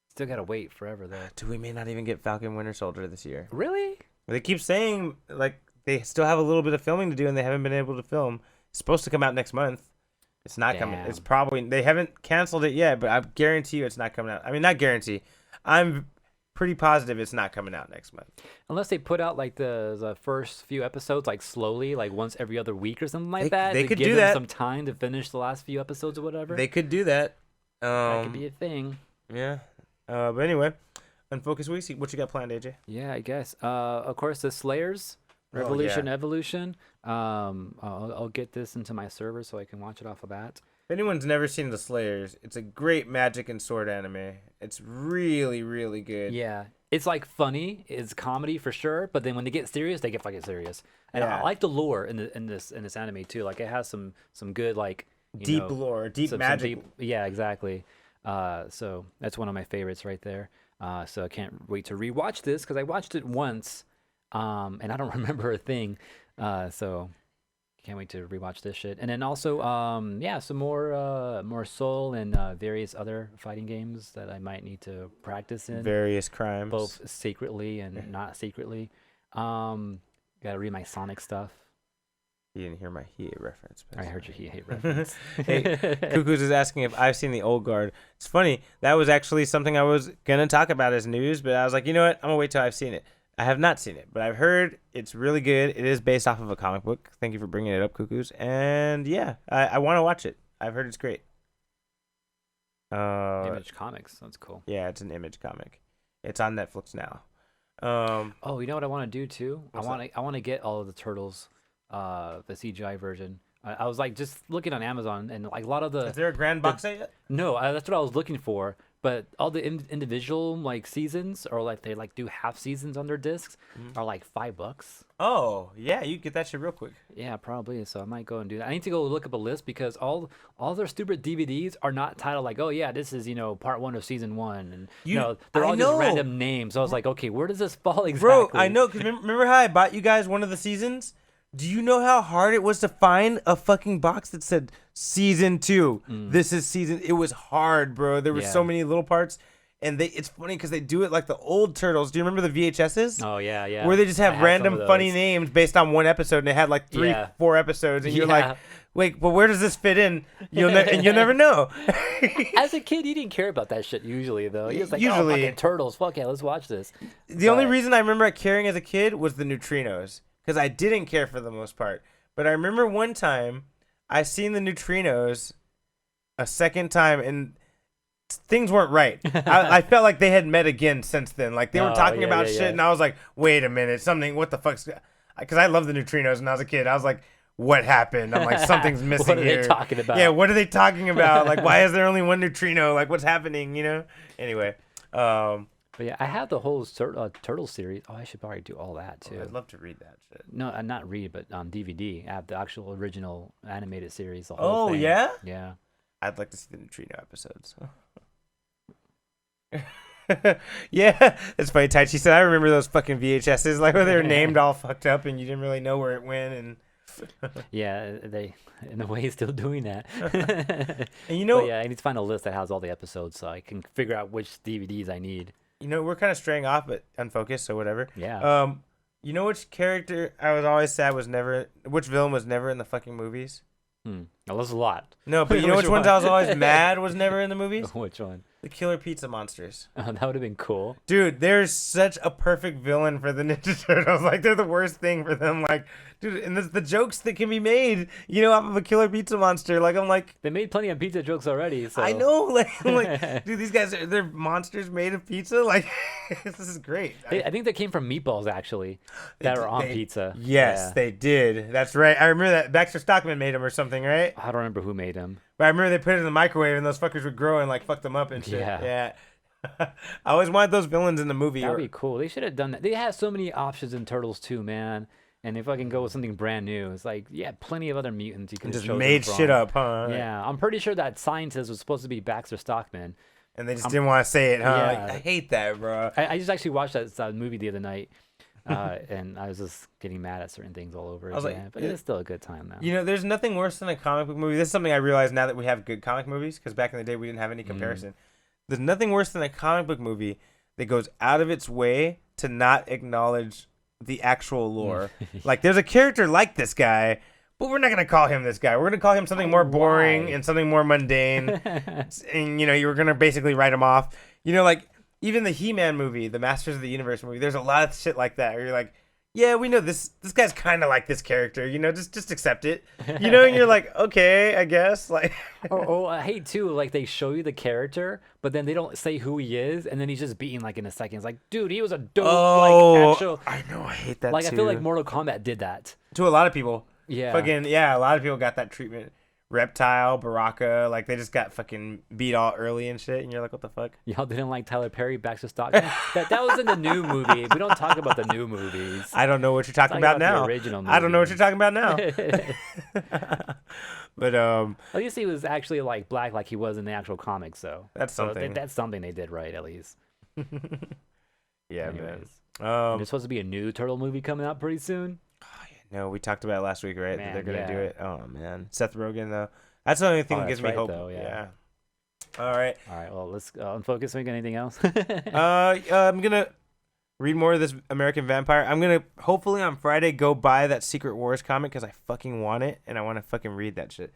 Still gotta wait forever though. Dude, we may not even get Falcon Winter Soldier this year. Really? They keep saying like they still have a little bit of filming to do and they haven't been able to film. It's supposed to come out next month. It's not coming. It's probably, they haven't canceled it yet, but I guarantee you it's not coming out. I mean, not guarantee. I'm pretty positive it's not coming out next month. Unless they put out like the first few episodes like slowly, like once every other week or something like that. They could give do them that. some time to finish the last few episodes or whatever. They could do that. That could be a thing. Yeah. But anyway, Unfocused Week. What you got planned, AJ? Yeah, I guess. Of course, the Slayers. Revolution, Evolution. I'll get this into my server so I can watch it off of that. If anyone's never seen The Slayers, it's a great magic and sword anime. It's really, really good. Yeah. It's like funny. It's comedy for sure. But then when they get serious, they get fucking serious. And I like the lore in this anime too. Like it has some good like deep lore, deep magic. Yeah, exactly. So that's one of my favorites right there. So I can't wait to rewatch this because I watched it once. And I don't remember a thing, so Can't wait to rewatch this shit. And then also, some more Soul and various other fighting games that I might need to practice in. Various crimes. Both secretly and not secretly. Gotta read my Sonic stuff. You didn't hear my Hiei reference. I heard your Hiei reference. Hey, Cuckoos is asking if I've seen the Old Guard. It's funny. That was actually something I was going to talk about as news, but I was like, you know what? I'm going to wait till I've seen it. I have not seen it, but I've heard it's really good. It is based off of a comic book. Thank you for bringing it up, Cuckoos. And yeah, I want to watch it. I've heard it's great. Image Comics. That's cool. Yeah, it's an Image comic. It's on Netflix now. Oh, you know what I want to do too? I want to get all of the Turtles, the CGI version. I was like just looking on Amazon and like a lot of the. Is there a grand box set yet? No, that's what I was looking for. But all the individual like seasons, or like they like do half seasons on their discs, are like $5. Oh yeah, you get that shit real quick. Yeah, probably. So I might go and do that. I need to go look up a list because all their stupid DVDs are not titled like, oh yeah, this is part 1 of season 1, and they're all just random names. So I was like, okay, where does this fall exactly? Bro, I know. Cause remember how I bought you guys one of the seasons? Do you know how hard it was to find a fucking box that said season 2? This is season. It was hard, bro. There were so many little parts. And it's funny because they do it like the old Turtles. Do you remember the VHSs? Oh, yeah, yeah. Where they just have random funny names based on one episode. And they had like 4 episodes. And you're like, wait, but where does this fit in? You'll never know. As a kid, you didn't care about that shit usually, though. You was like, usually, oh, fucking Turtles. Fuck yeah, let's watch this. The only reason I remember caring as a kid was the Neutrinos. Because I didn't care for the most part. But I remember one time I seen the Neutrinos a second time and things weren't right. I felt like they had met again since then. Like they were talking about shit and I was like, wait a minute, what the fuck's... Because I love the Neutrinos and I was a kid. I was like, what happened? I'm like, something's missing here. What are they talking about? Yeah, what are they talking about? Like, why is there only one neutrino? Like, what's happening, Anyway. But yeah, I have the whole Turtle series. Oh, I should probably do all that too. I'd love to read that shit. No, not read, but on DVD. I have the actual original animated series. The whole thing. Yeah? Yeah. I'd like to see the Neutrino episodes. Yeah, it's funny. Taichi said, I remember those fucking VHSs, like where they were named all fucked up and you didn't really know where it went. And yeah, they in a way still doing that. And but yeah, I need to find a list that has all the episodes so I can figure out which DVDs I need. We're kind of straying off, but unfocused, so whatever. Yeah. Which character I was always sad which villain was never in the fucking movies? Now, there's a lot. No, but you know which ones I was always mad was never in the movies? Which one? The Killer Pizza Monsters. Oh, that would have been cool. Dude, there's such a perfect villain for the Ninja Turtles. Like, they're the worst thing for them. Like, dude, and the jokes that can be made, off of a Killer Pizza Monster. Like, I'm like... They made plenty of pizza jokes already, so... I know. Like, I'm like, dude, these guys, they're monsters made of pizza? Like, this is great. I think they came from meatballs, actually, that were on pizza. Yes, they did. That's right. I remember that Baxter Stockman made them or something, right? I don't remember who made them. But I remember they put it in the microwave and those fuckers would grow and, like, fuck them up and shit. Yeah. I always wanted those villains in the movie. That'd be cool. They should have done that. They have so many options in Turtles too, man. And if I can go with something brand new, it's like, plenty of other mutants you can just made shit up, huh? Yeah, I'm pretty sure that scientist was supposed to be Baxter Stockman. And they just didn't want to say it, huh? Yeah. Like, I hate that, bro. I just actually watched that movie the other night, and I was just getting mad at certain things all over again. But it's still a good time now. There's nothing worse than a comic book movie. This is something I realize now that we have good comic movies, because back in the day we didn't have any comparison. There's nothing worse than a comic book movie that goes out of its way to not acknowledge the actual lore. Like, there's a character like this guy, but we're not going to call him this guy. We're going to call him something more boring and something more mundane. And, you were going to basically write him off. Like, even the He-Man movie, the Masters of the Universe movie, there's a lot of shit like that where you're like, yeah, we know this guy's kind of like this character, just accept it. And you're like, okay, I guess. Like, I hate too, like they show you the character, but then they don't say who he is, and then he's just beaten like in a second. It's like, dude, he was a dope, actual. I know, I hate that like, too. I feel like Mortal Kombat did that. To a lot of people. Yeah. A lot of people got that treatment. Reptile, Baraka, like they just got fucking beat all early and shit, and you're like, what the fuck? Y'all didn't like Tyler Perry, Baxter Stockman? that was in the new movie. We don't talk about the new movies. I don't know what you're talking about now. The original movie. I don't know what you're talking about now. But at least he was actually like black, like he was in the actual comics. So that's something. That's something they did right, at least. Yeah, anyways, man. there's supposed to be a new Turtle movie coming out pretty soon. Oh, yeah, No, we talked about it last week, right? Man, that they're gonna do yeah. it. Oh man, Seth Rogen though. That's the only thing that that's gives me right, hope. though, yeah. All right. All right, well, let's unfocus. We got anything else? I'm gonna read more of this American Vampire. I'm gonna hopefully on Friday go buy that Secret Wars comic because I fucking want it and I want to fucking read that shit.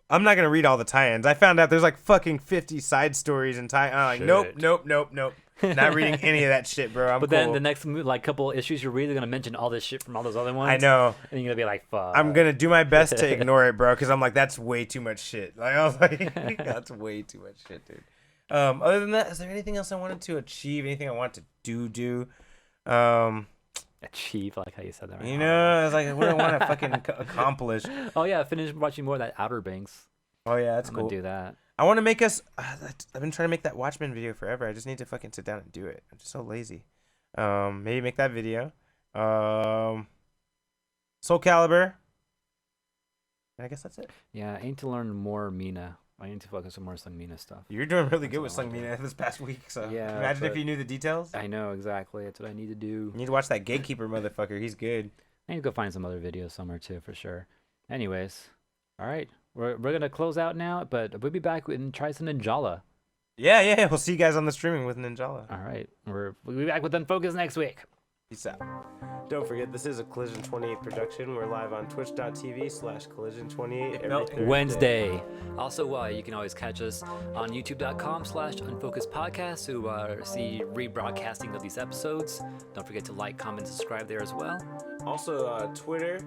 I'm not gonna read all the tie-ins. I found out there's like fucking 50 side stories and I'm like, nope. Not reading any of that shit, bro. But then the next like couple issues you read, they're gonna mention all this shit from all those other ones. I know. And you're gonna be like, fuck. I'm gonna do my best to ignore it, bro, because I'm like, that's way too much shit. Like I was like, that's way too much shit, dude. Other than that, is there anything else I wanted to achieve? Anything I want to do? Achieve, like how you said that. Right? You know, I was like, what do I want to fucking accomplish? Oh yeah, I finished watching more of that Outer Banks. Oh yeah, that's I'm cool. gonna do that. I want to make us. I've been trying to make that Watchmen video forever. I just need to fucking sit down and do it. I'm just so lazy. Maybe make that video. Soul Calibur. I guess that's it. Yeah, I need to learn more Mina. I need to focus on more some Mina stuff. You're doing really good That's with what I Sung wanna Mina this past week. So Yeah, imagine if but- you knew the details. I know exactly. That's what I need to do. You need to watch that Gatekeeper motherfucker. He's good. I need to go find some other videos somewhere too, for sure. Anyways, all right, we're gonna close out now, but we'll be back and try some Ninjala. Yeah. We'll see you guys on the streaming with Ninjala. All right, we'll be back with Unfocus next week. Peace out. Don't forget, this is a Collision 28 production. We're live on twitch.tv/Collision28 every Thursday. Wednesday. Also, you can always catch us on youtube.com/Unfocused Podcast to see rebroadcasting of these episodes. Don't forget to like, comment, subscribe there as well. Also, Twitter,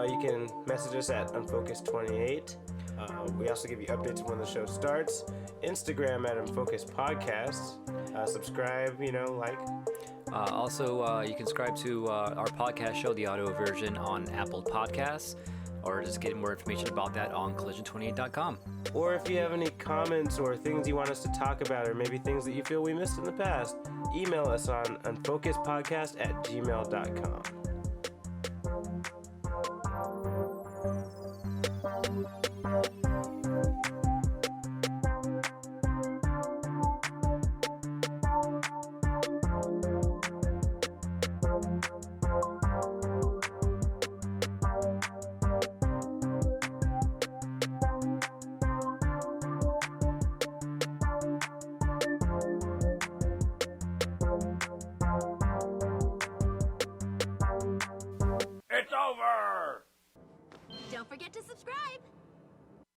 you can message us at Unfocused28. We also give you updates when the show starts. Instagram at Unfocused Podcast. Subscribe, like. Also, you can subscribe to our podcast show, the audio version, on Apple Podcasts, or just get more information about that on collision28.com. Or if you have any comments or things you want us to talk about, or maybe things that you feel we missed in the past, email us on unfocusedpodcast@gmail.com. Don't forget to subscribe.